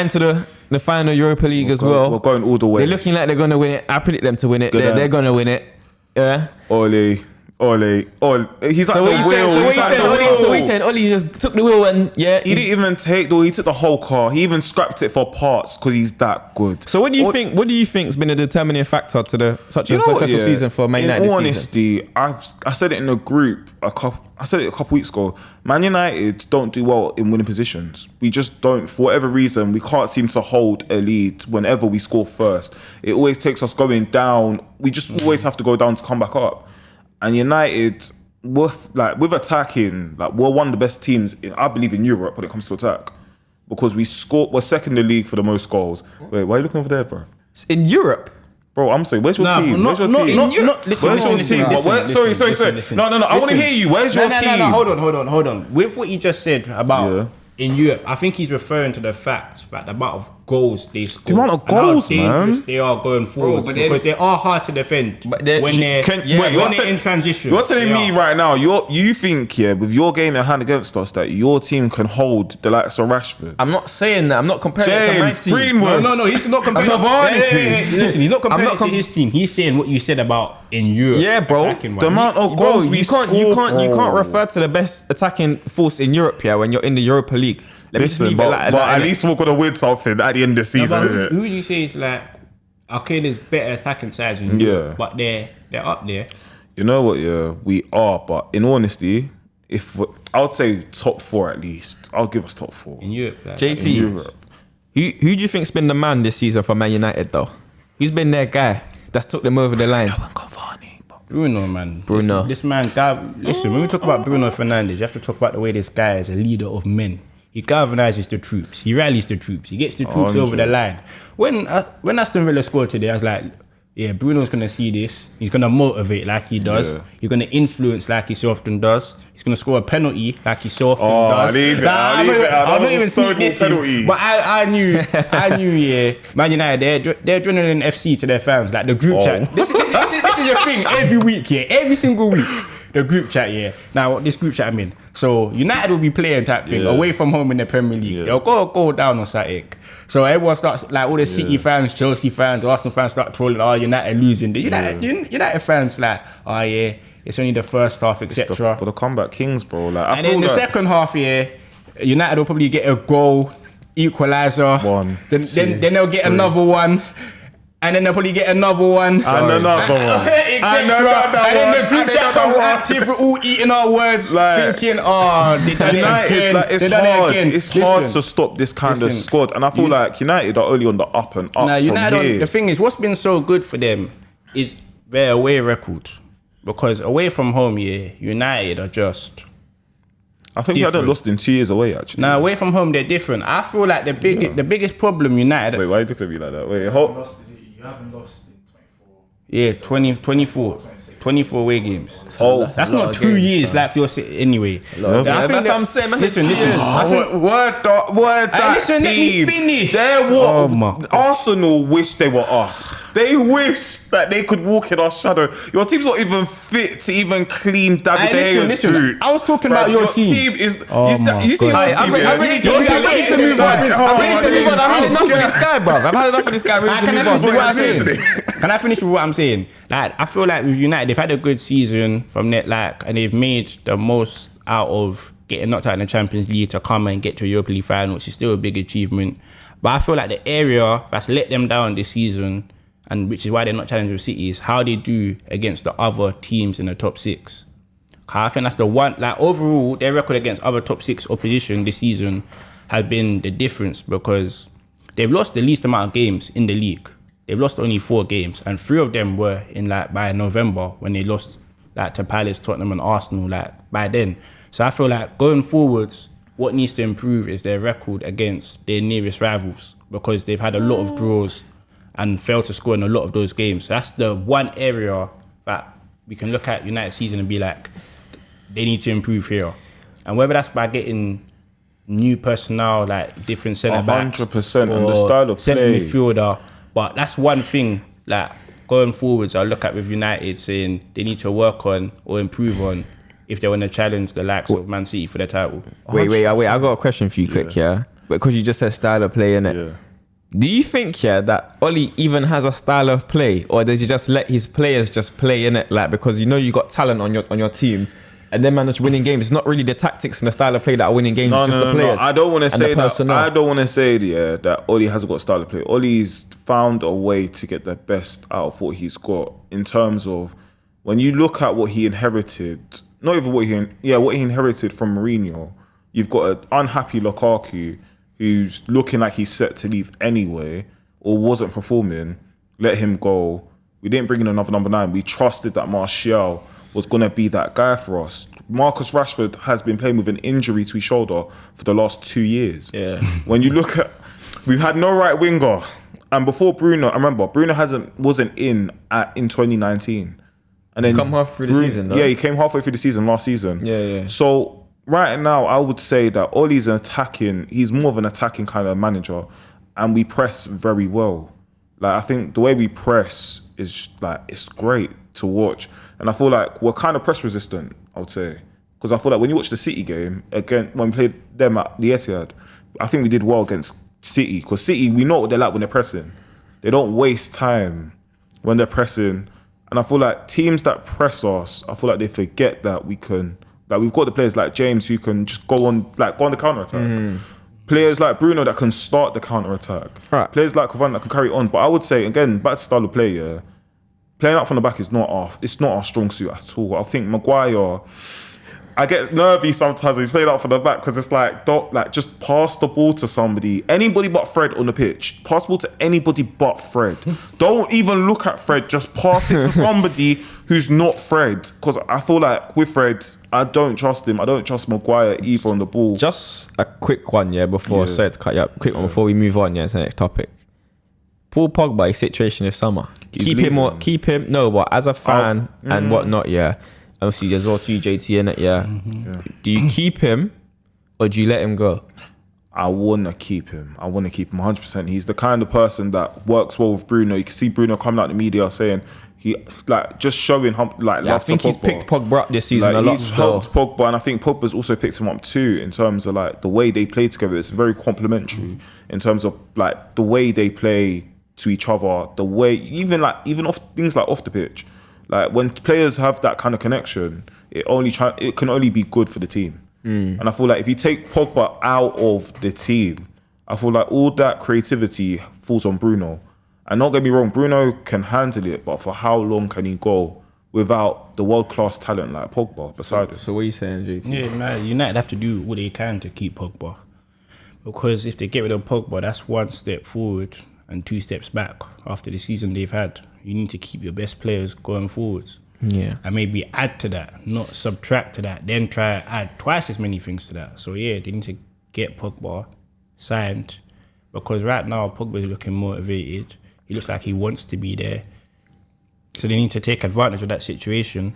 to the final Europa League as well. We're going all the way. They're looking like they're gonna win it. I predict them to win it. They're gonna win it. Yeah. Ole. He's at So the wheel. what you saying? Oli just took the wheel and He didn't even take the wheel. He took the whole car. He even scrapped it for parts because he's that good. So what do you think? What do you think's been a determining factor to such a successful season for Man United? In all this season? honesty, I said it in a group a couple weeks ago. Man United don't do well in winning positions. We just don't, for whatever reason, we can't seem to hold a lead whenever we score first. It always takes us going down. We just always have to go down to come back up. And United, with attacking, like we're one of the best teams, I believe, in Europe when it comes to attack, because we're second in the league for the most goals. Wait, why are you looking over there, bro? In Europe. Bro, I'm saying, where's your team? Where's your team? Sorry. No. I want to hear you. Where's your team? No. Hold on. With what you just said about in Europe, I think he's referring to the fact that the amount of goals they score, the amount of goals, and how dangerous man, they are going forward, because they are hard to defend when they're in transition. You're telling me right now, you think with your game in hand against us that your team can hold the likes of Rashford? I'm not saying that. I'm not comparing it to my team. Greenwood. No, he's not comparing. Listen, he's not comparing it to his team. He's saying what you said about in Europe. Yeah, bro. The amount of goals you can't refer to the best attacking force in Europe when you're in the Europa League. Listen, but at least we're gonna win something at the end of the season. Who do you say is like, okay, there's better attacking sides in Europe, but they're up there. You know what? Yeah, we are. But in honesty, I would say top 4 at least. I'll give us top 4 in Europe. JT, in Europe. Who do you think's been the man this season for Man United though? Who's been their guy that's took them over the line? Bruno, man. Bruno. This man, listen, when we talk about Bruno Fernandes, you have to talk about the way this guy is a leader of men. He galvanizes the troops. He rallies the troops. He gets the troops over the line. When Aston Villa scored today, I was like, yeah, Bruno's going to see this. He's going to motivate like he does. Yeah. He's going to influence like he so often does. He's going to score a penalty like he so often does. I'll leave it. I'm not even so this penalty. But I knew, yeah, Man United, they're adrenaline FC to their fans. Like the group chat. This is a thing every week, yeah. Every single week. The group chat, yeah. Now, this group chat I'm in. So, United will be playing type thing away from home in the Premier League. Yeah. They'll go down on Saturday. So, everyone starts, like all the City fans, Chelsea fans, Arsenal fans start trolling, United losing. The United fans, like, yeah, it's only the first half, etc. But the comeback kings, bro. And then the second half, United will probably get a goal, equaliser. Then they'll get another one. And then they'll probably get another one. And another one. And then the group chat comes active. We're all eating our words, thinking, they done it again. It's hard to stop this kind of squad. And I feel like United are only on the up and up from here. The thing is, what's been so good for them is their away record. Because away from home, United are just... I think you hadn't lost in 2 years away, actually. Now, away from home, they're different. I feel like the biggest problem United... Wait, why are you looking at me like that? Wait, You haven't lost in 24. Yeah, 24 away games. That's not 2 years like you're saying anyway. That's what I'm saying. Listen. Word that listen, team. let me finish. Arsenal wish they were us. They wish that they could walk in our shadow. Your team's not even fit to even clean David De Gea's boots. I was talking about your team. Is, you see my team. I'm ready to move on. I've had enough of this guy, bro. I've had enough of this guy. Can I finish with what I'm saying? Like, I feel like with United, they've had a good season from net, and they've made the most out of getting knocked out in the Champions League to come and get to a Europa League Final, which is still a big achievement. But I feel like the area that's let them down this season, and which is why they're not challenging with City, is how they do against the other teams in the top 6. I think that's the one. Like, overall, their record against other top 6 opposition this season has been the difference, because they've lost the least amount of games in the league. they've lost only 4 games, and 3 of them were in like by November when they lost like to Palace, Tottenham, and Arsenal. Like by then, so I feel like going forwards, what needs to improve is their record against their nearest rivals, because they've had a lot of draws and failed to score in a lot of those games. So that's the one area that we can look at United season and be like, they need to improve here. And whether that's by getting new personnel, like different centre backs, 100%, and the style of centre play. midfielder, but that's one thing. Like going forwards, I look at with United saying they need to work on or improve on if they want to challenge the likes of Man City for the title. Wait. I got a question for you, quick, yeah. Because you just said style of play, innit? Yeah. Do you think, that Oli even has a style of play, or does he just let his players just play in it? Like, because you got talent on your team, and then manage winning games. It's not really the tactics and the style of play that are winning games. It's just the players. I don't want to say that. personnel. I don't want to say that Oli hasn't got a style of play. Oli's found a way to get the best out of what he's got in terms of when you look at what he inherited. Not even what he inherited from Mourinho. You've got an unhappy Lukaku who's looking like he's set to leave anyway, or wasn't performing. Let him go. We didn't bring in another number 9. We trusted that Martial was going to be that guy for us. Marcus Rashford has been playing with an injury to his shoulder for the last 2 years. Yeah. When you look at, we've had no right winger, and before Bruno, I remember Bruno wasn't in 2019, and then Come half through the season, though. Yeah, he came halfway through the season last season. Yeah. So right now, I would say that Oli's he's more of an attacking kind of manager, and we press very well. Like, I think the way we press is just, like, it's great to watch. And I feel like we're kind of press resistant, I would say. Because I feel like when you watch the City game, again, when we played them at the Etihad, I think we did well against City. Because City, we know what they're like when they're pressing. They don't waste time when they're pressing. And I feel like teams that press us, I feel like they forget that we've got the players like James who can just go on the counter-attack. Players like Bruno that can start the counter-attack. Right. Players like Cavani that can carry on. But I would say, again, back to style of play, playing up from the back is not our strong suit at all. I think Maguire, I get nervy sometimes when he's playing up from the back because it's like, just pass the ball to somebody. Anybody but Fred on the pitch. Pass the ball to anybody but Fred. Don't even look at Fred. Just pass it to somebody who's not Fred. Because I feel like with Fred, I don't trust him. I don't trust Maguire either on the ball. Just a quick one, before, sorry to cut you up, before we move on, to the next topic. Paul Pogba, his situation this summer. Keep him. No, but as a fan and whatnot, obviously there's also JayT in it, Do you keep him or do you let him go? I want to keep him. 100%. He's the kind of person that works well with Bruno. You can see Bruno coming out in the media saying just showing love to Pogba. I think he's picked Pogba up this season a lot. He's helped Pogba, and I think Pogba's also picked him up too in terms of the way they play together. It's very complimentary in terms of the way they play to each other, the way even off things like off the pitch. Like when players have that kind of connection, it can only be good for the team. And I feel like if you take Pogba out of the team, I feel like all that creativity falls on Bruno. And not get me wrong, Bruno can handle it, but for how long can he go without the world-class talent like Pogba beside him? So what are you saying, JayT? Yeah, United have to do what they can to keep Pogba. Because if they get rid of Pogba, that's 1 step forward and 2 steps back after the season they've had. You need to keep your best players going forwards. Yeah. And maybe add to that, not subtract to that, then try to add twice as many things to that. So they need to get Pogba signed, because right now Pogba is looking motivated. He looks like he wants to be there. So they need to take advantage of that situation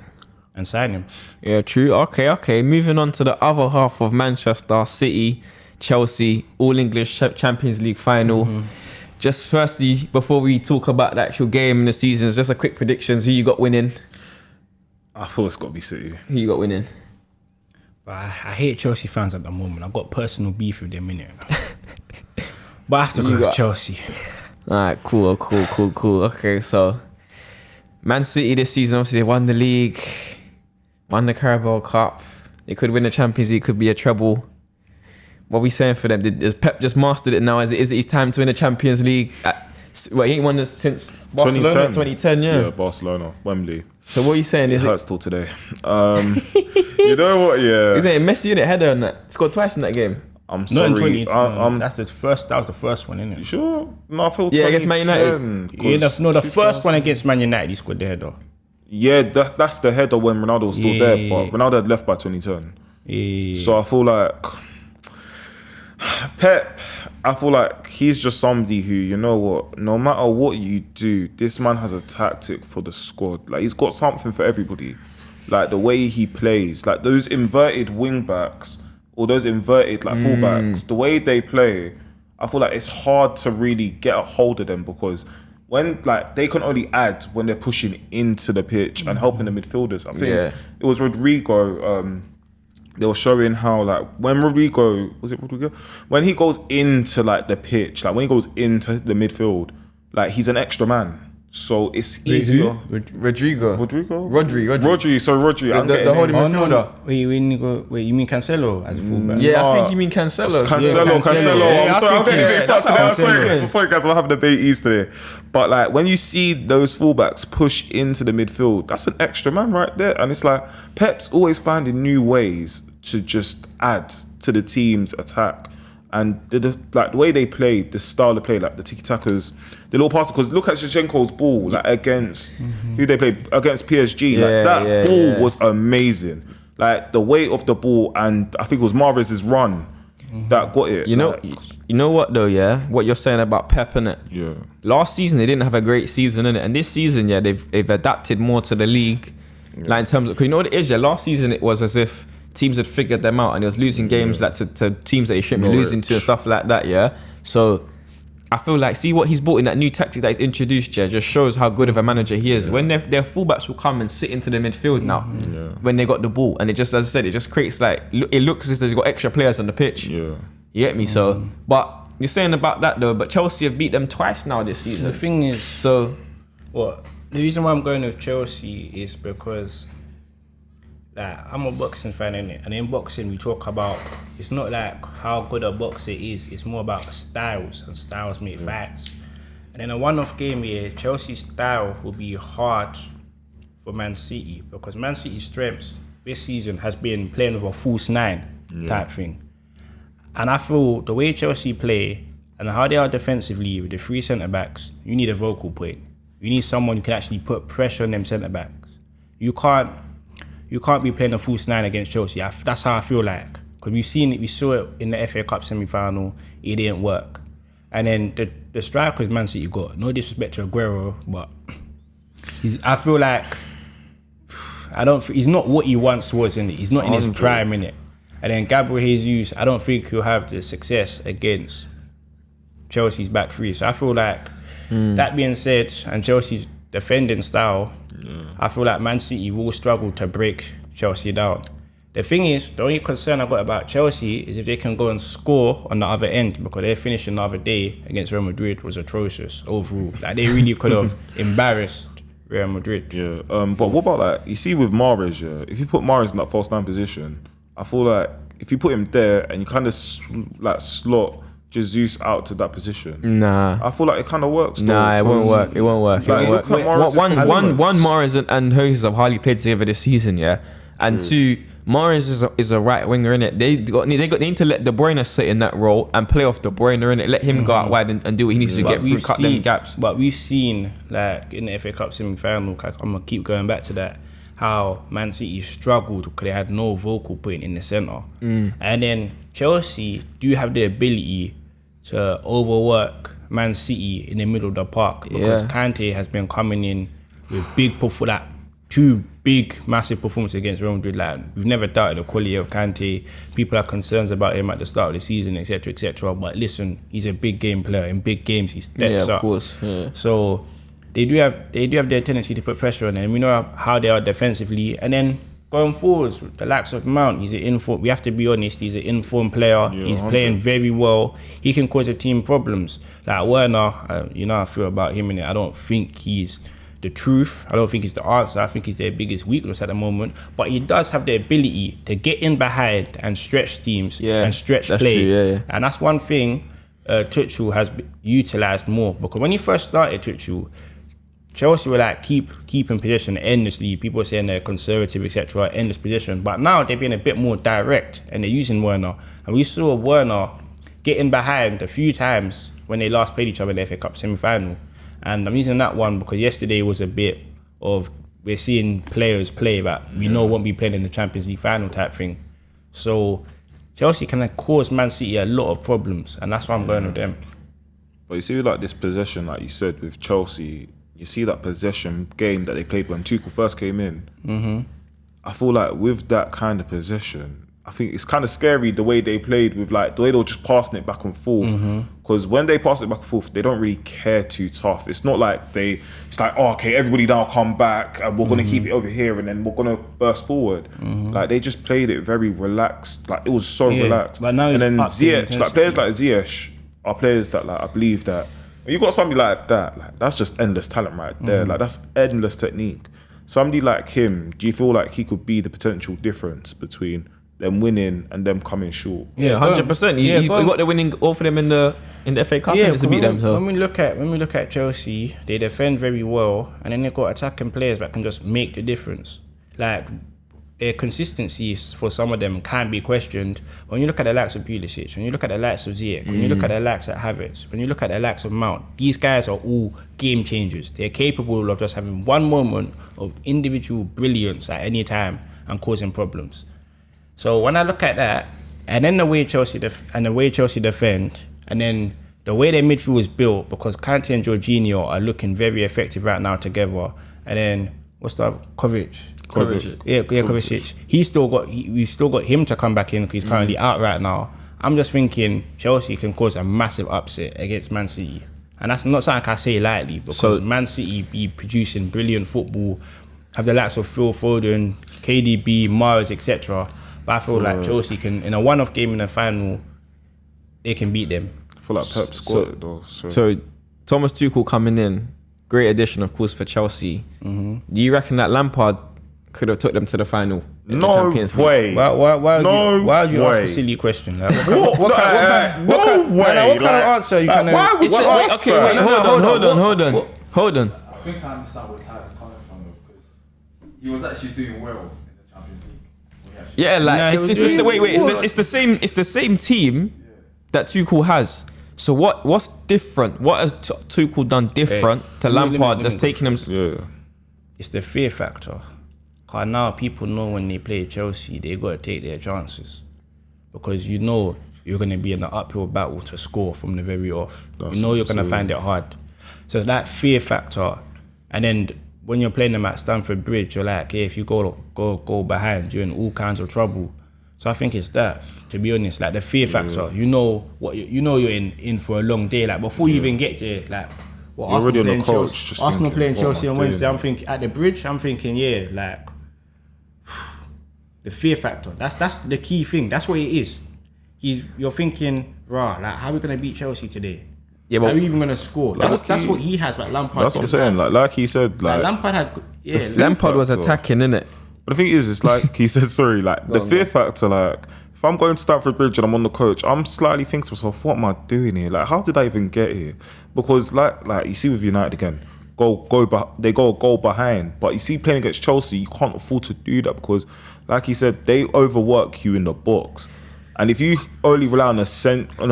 and sign him. Yeah, true. Okay. Moving on to the other half of Manchester City, Chelsea, All English Champions League Final. Just firstly, before we talk about the actual game and the seasons, just a quick predictions. Who you got winning? I thought it's got to be City. Who you got winning? But I hate Chelsea fans at the moment. I've got personal beef with them, innit? But I have to go with Chelsea. Alright, cool. Okay, so Man City this season, obviously they won the league, won the Carabao Cup. They could win the Champions League, could be a treble. What are we saying for them? Has Pep just mastered it now? Is it his time to win the Champions League? He ain't won this since Barcelona 2010, Yeah, Barcelona, Wembley. So what are you saying? It hurts till today. You know what? Yeah. He's saying Messi in it, header on that. Scored twice in that game. I'm Not in sorry. 2018. That was the first one, isn't it? Sure. No, I feel Yeah, against Man United. The first one against Man United, he scored the header. Yeah, that's the header when Ronaldo was still there, but Ronaldo had left by 2010. Yeah. So I feel like Pep, I feel like he's just somebody who, you know what, no matter what you do, this man has a tactic for the squad. Like, he's got something for everybody. Like, the way he plays, like those inverted wing backs or those inverted like fullbacks, the way they play, I feel like it's hard to really get a hold of them, because when like they can only add when they're pushing into the pitch and helping the midfielders. I think it was Rodrigo. They were showing how like when Rodrigo when he goes into like the pitch, like when he goes into the midfield, like he's an extra man. So it's easier. Rodrigo. Rodri. So Rodri. The holding midfielder. Wait, you mean Cancelo as a fullback? Yeah, I think you mean Cancelo. Cancelo. I'm sorry, I'm getting a bit started today. Cancelo. Sorry guys, I'm having a debate East today. But like when you see those fullbacks push into the midfield, that's an extra man right there. And it's like Pep's always finding new ways to just add to the team's attack. And the way they played, the style they played, like the tiki-takas, the little passes. Because look at Shevchenko's ball, like against who they played against PSG. Like that ball was amazing. Like the weight of the ball, and I think it was Mahrez's run that got it. You know what though? Yeah, what you're saying about Pep, innit? Yeah. Last season they didn't have a great season, innit? And this season, yeah, they've adapted more to the league. Like in terms of, 'cause you know what it is? Yeah, last season it was as if teams had figured them out and he was losing games like to teams that he shouldn't be losing to and stuff like that, yeah? So I feel like, see what he's brought in, that new tactic that he's introduced, yeah, just shows how good of a manager he is. When their fullbacks will come and sit into the midfield now, when they got the ball, and it just, as I said, it just creates like, it looks as if they've got extra players on the pitch. Yeah. You get me? So, but you're saying about that though, but Chelsea have beat them twice now this season. The thing is, so the reason why I'm going with Chelsea is because like I'm a boxing fan, innit? And in boxing we talk about, it's not like how good a boxer is, it's more about styles, and styles make fights. And in a one-off game here, Chelsea's style will be hard for Man City, because Man City's strengths this season has been playing with a false nine type thing. And I feel the way Chelsea play and how they are defensively with the three centre-backs, you need a vocal point. You need someone who can actually put pressure on them centre-backs. You can't be playing a false nine against Chelsea. That's how I feel like. Because we saw it in the FA Cup semi-final, it didn't work. And then the strikers Man City got, no disrespect to Aguero, but I feel like he's not what he once was, innit? He's not in his prime, innit? And then Gabriel Jesus, I don't think he'll have the success against Chelsea's back three. So I feel like, that being said, and Chelsea's defending style, I feel like Man City will struggle to break Chelsea down. The thing is, the only concern I got about Chelsea is if they can go and score on the other end, because their finish the other day against Real Madrid was atrocious overall. Like they really could have embarrassed Real Madrid. Yeah, but what about like, you see with Mahrez, if you put Mahrez in that false nine position, I feel like if you put him there and you kind of slot Jesus out to that position, I feel like it kind of works. It won't work. It won't work. One Mahrez and Jesus have hardly played together this season, yeah, and two, Mahrez is a right winger, innit? They need to let De Bruyne sit in that role and play off De Bruyne, innit? Let him go out wide and do what he needs to get through, cut them gaps. But we've seen, like in the FA Cup semi-final, like, I'm gonna keep going back to that, how Man City struggled because they had no vocal point in the centre. And then Chelsea do have the ability to overwork Man City in the middle of the park, because Kante has been coming in with two big, massive performances against Real Madrid. Like, we've never doubted the quality of Kante. People have concerns about him at the start of the season, etc., etc. But listen, he's a big game player. In big games, he steps up. Of course. Yeah. So they do have their tendency to put pressure on them. We know how they are defensively, and then going forwards, the likes of Mount, he's an informed. We have to be honest, he's an informed player. He's playing very well. He can cause a team problems. Like Werner, I feel about him in it. I don't think he's the truth. I don't think he's the answer. I think he's their biggest weakness at the moment. But he does have the ability to get in behind and stretch teams and stretch play. True, and that's one thing Tuchel has utilised more. Because when he first started, Tuchel Chelsea were like keeping possession endlessly. People were saying they're conservative, etc. Endless possession, but now they're being a bit more direct and they're using Werner. And we saw Werner getting behind a few times when they last played each other in the FA Cup semi-final. And I'm using that one because yesterday was a bit of we're seeing players play that we know won't be playing in the Champions League final type thing. So Chelsea can cause Man City a lot of problems, and that's why I'm going with them. But you see, like this possession, like you said, with Chelsea, you see that possession game that they played when Tuchel first came in. Mm-hmm. I feel like with that kind of possession, I think it's kind of scary the way they played with like the way they were just passing it back and forth. Because when they pass it back and forth, they don't really care too tough. It's not like it's like, oh, okay, everybody now come back and we're going to keep it over here and then we're going to burst forward. Like they just played it very relaxed. Like it was so relaxed. But now and then it's up to Ziyech, like intensity. players like Ziyech are players that like I believe that when you got somebody like that, like that's just endless talent right there. Like that's endless technique. Somebody like him, do you feel like he could be the potential difference between them winning and them coming short? Yeah, 100%. You got the winning all for them in the FA Cup and to beat them. So when we look at Chelsea, they defend very well, and then they've got attacking players that can just make the difference. Like their consistency for some of them can be questioned. When you look at the likes of Pulisic, when you look at the likes of Ziyech, when you look at the likes of Havertz, when you look at the likes of Mount, these guys are all game changers. They're capable of just having one moment of individual brilliance at any time and causing problems. So when I look at that, and then the way Chelsea defend, and then the way their midfield is built, because Kante and Jorginho are looking very effective right now together, and then what's the other? Kovacic. Kovacic. We've still got him to come back in because he's currently out right now. I'm just thinking Chelsea can cause a massive upset against Man City, and that's not something I say lightly because Man City be producing brilliant football, have the likes of Phil Foden, KDB, Mars, etc. But I feel like Chelsea can, in a one-off game in the final, they can beat them. I feel like Pep scored it though. So Thomas Tuchel coming in, great addition of course for Chelsea. Do you reckon that Lampard could have took them to the final? No way. Why would you ask a silly question? Like, what kind of answer you kind of? Hold on. I think I understand where Tyler's coming from though, because he was actually doing well in the Champions League. Yeah, like it's the same team that Tuchel has. So what's different? What has Tuchel done different to Lampard that's taking him? Yeah, it's the fear factor. Cause now people know when they play Chelsea, they got to take their chances because you know you're going to be in an uphill battle to score from the very off. You know you're going to find it hard. So that fear factor, and then when you're playing them at Stamford Bridge, you're like, hey, if you go behind, you're in all kinds of trouble. So I think it's that, to be honest, like the fear factor. You know you're in for a long day. Like before you even get there, like you're already on the coach. Arsenal playing Chelsea on Wednesday. I'm thinking at the Bridge. I'm thinking, yeah, like the fear factor. That's the key thing. That's what it is. You're thinking, like how are we gonna beat Chelsea today? Yeah, but how are we even gonna score? That's what he has. Like Lampard. That's what I'm saying. Like he said, like Lampard had. Yeah, Lampard was attacking, innit? But the thing is, it's like he said, sorry, like the fear factor, like if I'm going to Stamford Bridge and I'm on the coach, I'm slightly thinking to myself, what am I doing here? Like, how did I even get here? Because like you see with United again, they go a goal behind, but you see playing against Chelsea, you can't afford to do that because, like he said, they overwork you in the box. And if you only rely on a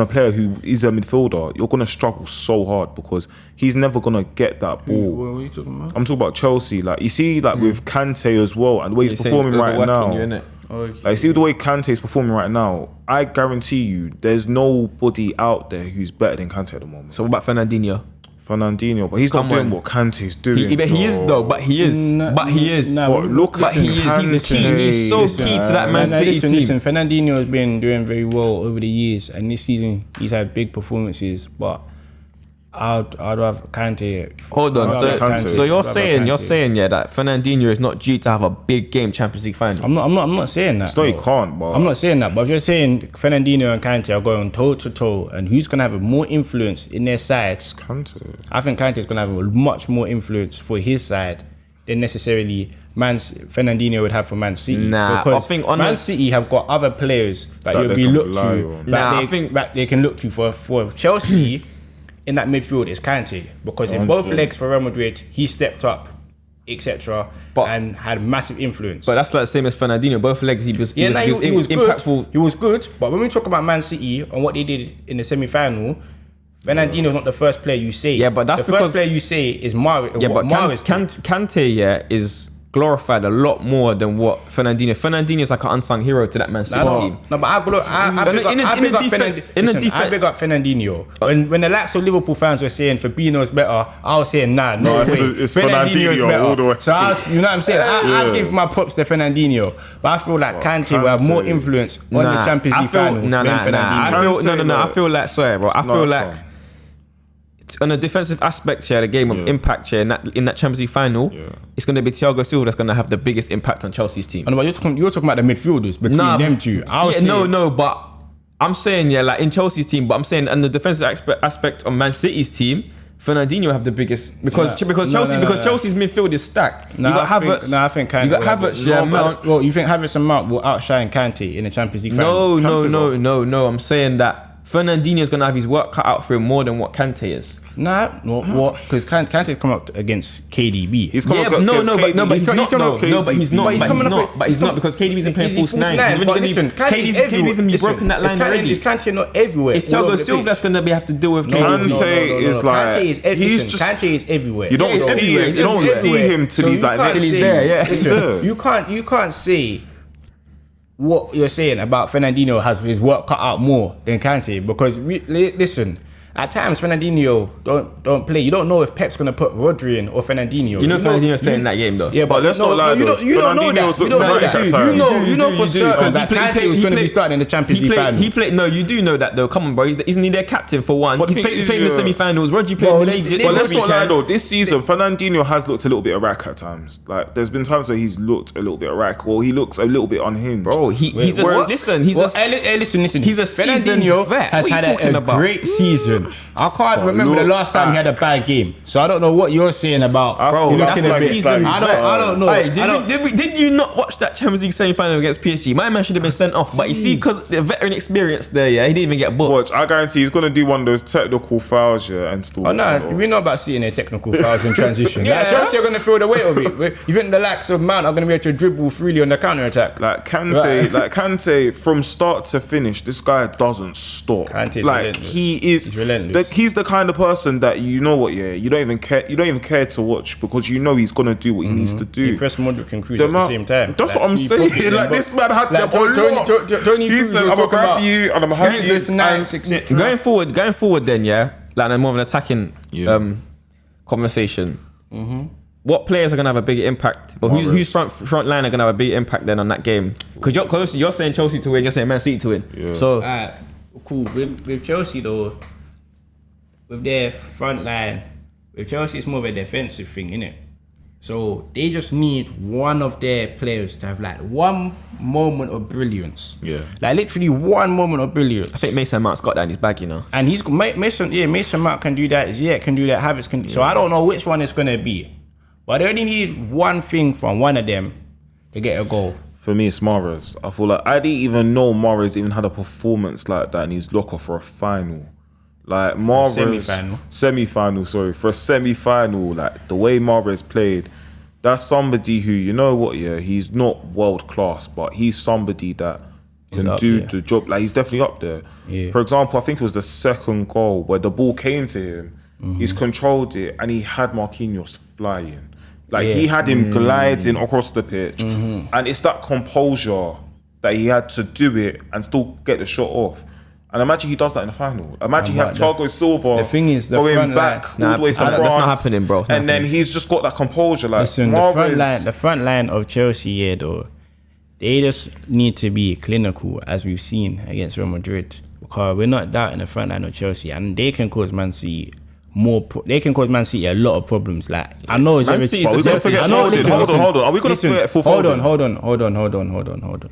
player who is a midfielder, you're gonna struggle so hard because he's never gonna get that ball. What are you talking about? I'm talking about Chelsea. Like you see, like with Kante as well, and the way he's performing right now. Like see the way Kante is performing right now. I guarantee you, there's nobody out there who's better than Kante at the moment. So what about Fernandinho? But he's not doing what Kante's doing. He is. But he is. He's key. He's so key to that Man City team. Listen, Fernandinho has been doing very well over the years, and this season he's had big performances. But I'd have Kante. Hold on. So you're saying yeah that Fernandinho is not due to have a big game Champions League final. I'm not saying that. So he can't. But I'm not saying that. But if you're saying Fernandinho and Kante are going toe to toe, and who's gonna have more influence in their side? It's Kante. I think Kante is gonna have much more influence for his side than necessarily Fernandinho would have for Man City. Because I think Man City have got other players that you'll be looked to. I think that they can look to for Chelsea. in that midfield is Kante, because in both legs for Real Madrid, he stepped up, etc., and had massive influence. But that's like the same as Fernandinho. Both legs, he was he was impactful. Good. He was good, but when we talk about Man City and what they did in the semi-final, Fernandinho is not the first player you say. Yeah, but that's the first player you say is Mahrez. Yeah, but Kante, is glorified a lot more than what Fernandinho. Fernandinho is like an unsung hero to that Man City team. No, but I big up Fernandinho. When the likes of Liverpool fans were saying Fabinho's better, I was saying no way. It's Fernandinho all the way. So you know what I'm saying? I give my props to Fernandinho, but I feel like Kante will have more influence on the Champions League final than Fernandinho. I feel like, sorry, bro. I feel like on a defensive aspect, the game of impact, in that Champions League final, it's going to be Thiago Silva that's going to have the biggest impact on Chelsea's team. But you're talking about the midfielders between them two. But I'm saying, like in Chelsea's team, but I'm saying on the defensive aspect of Man City's team, Fernandinho have the biggest because Chelsea's midfield is stacked. You got Havertz. I think Kante. You got Havertz. Mount. Well, you think Havertz and Mount will outshine Kante in the Champions League final? No. I'm saying that Fernandinho is going to have his work cut out for him more than what Kante is. What? Because Kante's come up against KDB. He's not because KDB isn't playing false nine. KDB's going to be broken that line already. Is Kante not everywhere? It's Thiago Silva that's going to have to deal with Kante. Is like Kante is everywhere. You don't see him till he's like next. He's there. You can't say what you're saying about Fernandinho has his work cut out more than Kante, because listen, at times Fernandinho don't play. You don't know if Pep's gonna put Rodri in or Fernandinho. You know Fernandinho's playing that game though. Yeah, but let's not lie. You don't know that. You know for certain that Kante was gonna be starting in the Champions League final. He played. No, you do know that though. Come on, bro. Isn't he their captain for one? He played in the semi-finals. Rodri played in the league. But let's not lie though. This season, Fernandinho has looked a little bit erratic at times. Like there's been times where he's looked a little bit erratic, or he looks a little bit unhinged. Bro, he's a Fernandinho has had a great season. I can't remember the last time he had a bad game, so I don't know what you're saying about. Bro, that's a season. I don't know. Did you not watch that Champions League semi-final against PSG? My man should have been sent off, but you see, because the veteran experience there, he didn't even get booked. Watch, I guarantee he's gonna do one of those technical fouls, and still. Oh no, we know about seeing their technical fouls in transition. Like, Chelsea are gonna feel the weight of it. You think the likes of Mount are gonna be able to dribble freely on the counter attack? Like Kante, from start to finish, this guy doesn't stop. Kante's like relentless. He's relentless. He's the kind of person that you know what, you don't even care to watch, because you know he's gonna do what he needs to do. He pressed Modric and Kroos at the same time. That's what I'm saying. Like this man had them a lot. He said, "I'm gonna grab you and I'm gonna have you." Going forward, then like more of an attacking conversation. What players are gonna have a bigger impact, or whose front line are gonna have a bigger impact then on that game? Because you're saying Chelsea to win, you're saying Man City to win. Yeah. So cool with Chelsea though. With their front line, with Chelsea, it's more of a defensive thing, innit? So they just need one of their players to have like one moment of brilliance. Yeah. Like literally one moment of brilliance. I think Mason Mount's got that in his bag, you know. And he's Mason Mount can do that. Ziyech can do that. Havertz can. So I don't know which one it's gonna be, but they only need one thing from one of them to get a goal. For me, it's Mahrez. I feel like I didn't even know Mahrez even had a performance like that in his locker for a final. Like Mahrez, semi-final. For a semi-final, like the way Mahrez played, that's somebody who, you know what, he's not world class, but he's somebody that can do the job. Like he's definitely up there. Yeah. For example, I think it was the second goal where the ball came to him. He's controlled it and he had Marquinhos flying. Like he had him gliding across the pitch, and it's that composure that he had to do it and still get the shot off. And imagine he does that in the final. Imagine he has Thiago Silva going back all the way to France. That's not happening, bro. And then he's just got that composure. Like, listen, the front line of Chelsea, though, they just need to be clinical, as we've seen against Real Madrid. Because we're not doubting the front line of Chelsea, and they can cause Man City a lot of problems. Like I know it's everything. Hold on. Are we gonna forget for Foden? Hold on.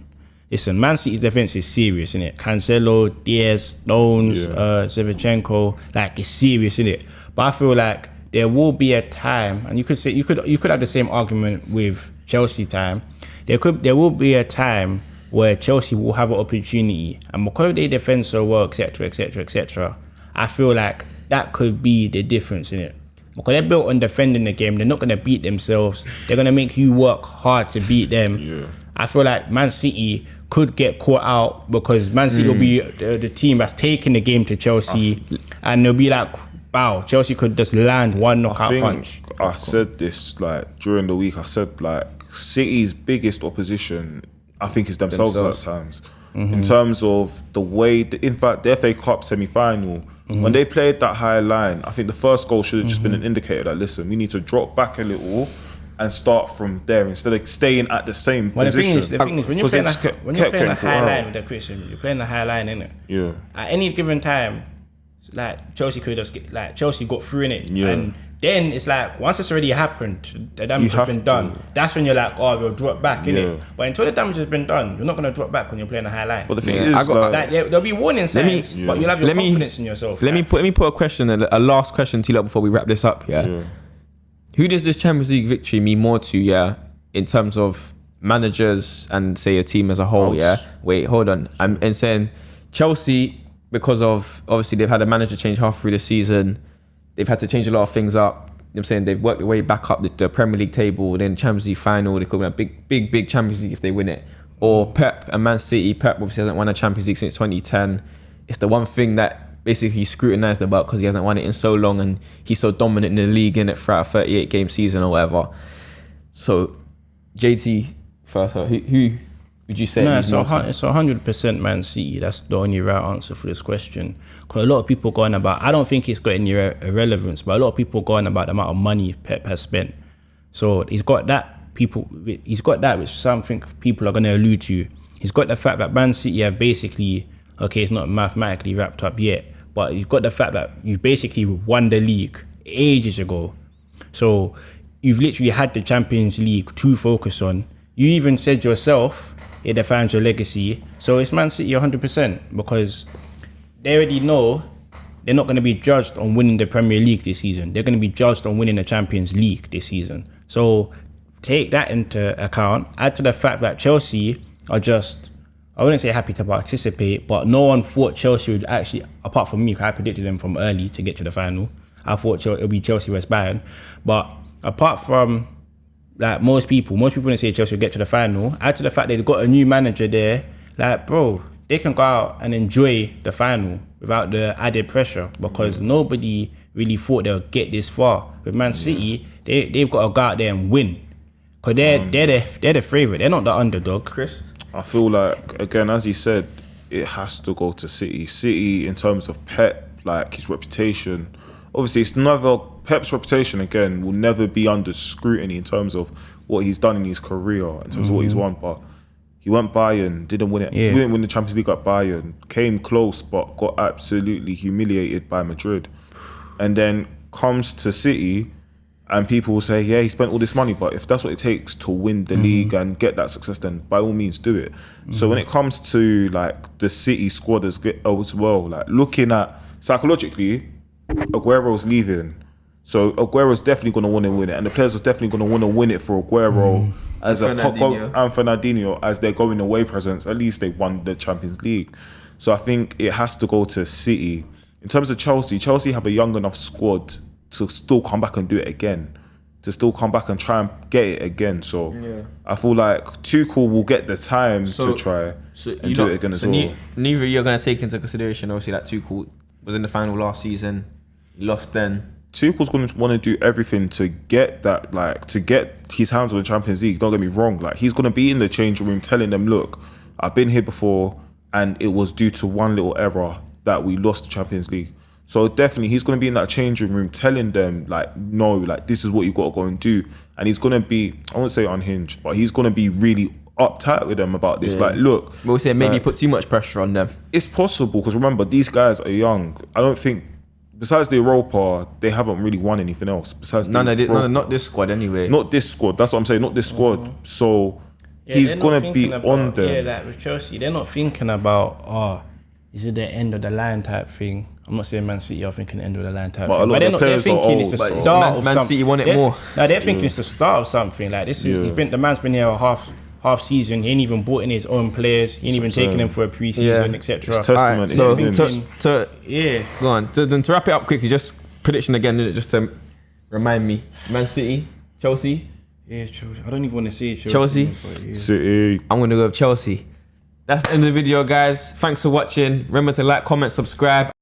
Listen, Man City's defense is serious, innit? Cancelo, Diaz, Stones, Shevchenko, like it's serious, innit? But I feel like there will be a time, and you could have the same argument with Chelsea time. There will be a time where Chelsea will have an opportunity, and because they defend so well, etc., I feel like that could be the difference in it. Because they're built on defending the game. They're not going to beat themselves. They're going to make you work hard to beat them. Yeah. I feel like Man City could get caught out because Man City will be the team that's taking the game to Chelsea, and they'll be like, wow, Chelsea could just land one knockout punch. I said this like during the week. I said like City's biggest opposition, I think, is themselves. At times. In terms of the way, in fact, the FA Cup semi-final, when they played that high line, I think the first goal should have just been an indicator that, listen, we need to drop back a little and start from there instead of staying at the same position. The thing is, when you're playing the high line with the Christian, you're playing the high line, innit? Yeah. At any given time, like Chelsea could just get, like Chelsea got through in it, Yeah. and then it's like once it's already happened, the damage has been done. That's when you're like, oh, we'll drop back, innit? Yeah. But until the damage has been done, you're not gonna drop back when you're playing a high line. But the thing Yeah. is, like there'll be warning signs, but you'll have your Let me- confidence in yourself. Let me put a question, a last question to you lot before we wrap this up. Yeah. Who does this Champions League victory mean more to? Yeah, in terms of managers and say a team as a whole. Yeah. Wait, hold on. I'm saying Chelsea, because of obviously they've had a manager change half through the season. They've had to change a lot of things up. You know what I'm saying they've worked their way back up the Premier League table, then Champions League final. They could win a big Champions League if they win it. Or Pep and Man City. Pep obviously hasn't won a Champions League since 2010. It's the one thing that basically he's scrutinised about because he hasn't won it in so long and he's so dominant in the league in it throughout a 38 game season or whatever. So JT first, who would you say? No, is more to- it's 100% Man City. That's the only right answer for this question. Because a lot of people going about, I don't think it's got any irrelevance, but a lot of people going about the amount of money Pep has spent. So he's got that which something people are going to allude to. He's got the fact that Man City have basically, okay, it's not mathematically wrapped up yet, but you've got the fact that you basically won the league ages ago. So you've literally had the Champions League to focus on. You even said yourself it defines your legacy. So it's Man City 100% because they already know they're not going to be judged on winning the Premier League this season. They're going to be judged on winning the Champions League this season. So take that into account. Add to the fact that Chelsea are just, I wouldn't say happy to participate, but no one thought Chelsea would actually, apart from me, because I predicted them from early to get to the final. I thought it would be Chelsea West Bayern. But apart from like most people didn't say Chelsea would get to the final. Add to the fact they've got a new manager there. Like, bro, they can go out and enjoy the final without the added pressure because nobody really thought they'll get this far. With Man City, they've got to go out there and win. Because they're the favourite. They're not the underdog. Chris? I feel like, again, as he said, it has to go to City. City, in terms of Pep, like his reputation, obviously it's never, Pep's reputation, again, will never be under scrutiny in terms of what he's done in his career, in terms of what he's won. But he went Bayern, didn't win it. Yeah. He didn't win the Champions League at Bayern, came close, but got absolutely humiliated by Madrid. And then comes to City, and people will say, yeah, he spent all this money, but if that's what it takes to win the league and get that success, then by all means do it. So when it comes to like the City squad as well, like looking at psychologically, Aguero's leaving. So Aguero's definitely going to want to win it, and the players are definitely going to want to win it for Aguero as and Fernandinho as their going away presence. At least they won the Champions League. So I think it has to go to City. In terms of Chelsea have a young enough squad to still come back and do it again, to still come back and try and get it again. So I feel like Tuchel will get the time to try and do it again as well. Neither you're going to take into consideration, obviously, that Tuchel was in the final last season, he lost then. Tuchel's going to want to do everything to get that, like, to get his hands on the Champions League. Don't get me wrong. Like, he's going to be in the changing room telling them, look, I've been here before and it was due to one little error that we lost the Champions League. So definitely he's going to be in that changing room telling them, like, no, like, this is what you've got to go and do. And he's going to be, I won't say unhinged, but he's going to be really uptight with them about this. Like, look. We'll say maybe put too much pressure on them. It's possible because remember, these guys are young. I don't think, besides the Europa, they haven't really won anything else. Besides Not this squad anyway. Not this squad. That's what I'm saying. Not this squad. So he's gonna be on them. Yeah, like with Chelsea, they're not thinking about is it the end of the line type thing. I'm not saying Man City are thinking end of the line type But thing. a lot But of the players they're are thinking old. it's the But start of Man something. City want it more. No, they're thinking it's the start of something. Like this is the man's been here half season. He ain't even brought in his own players. He ain't even taking them for a pre-season, Yeah. etc. It's testament. Alright, so in him. Yeah. go on. To wrap it up quickly, just prediction again, just to remind me. Man City, Chelsea. Yeah, Chelsea. I don't even want to say Chelsea? but yeah. City. I'm gonna go with Chelsea. That's the end of the video, guys. Thanks for watching. Remember to like, comment, subscribe.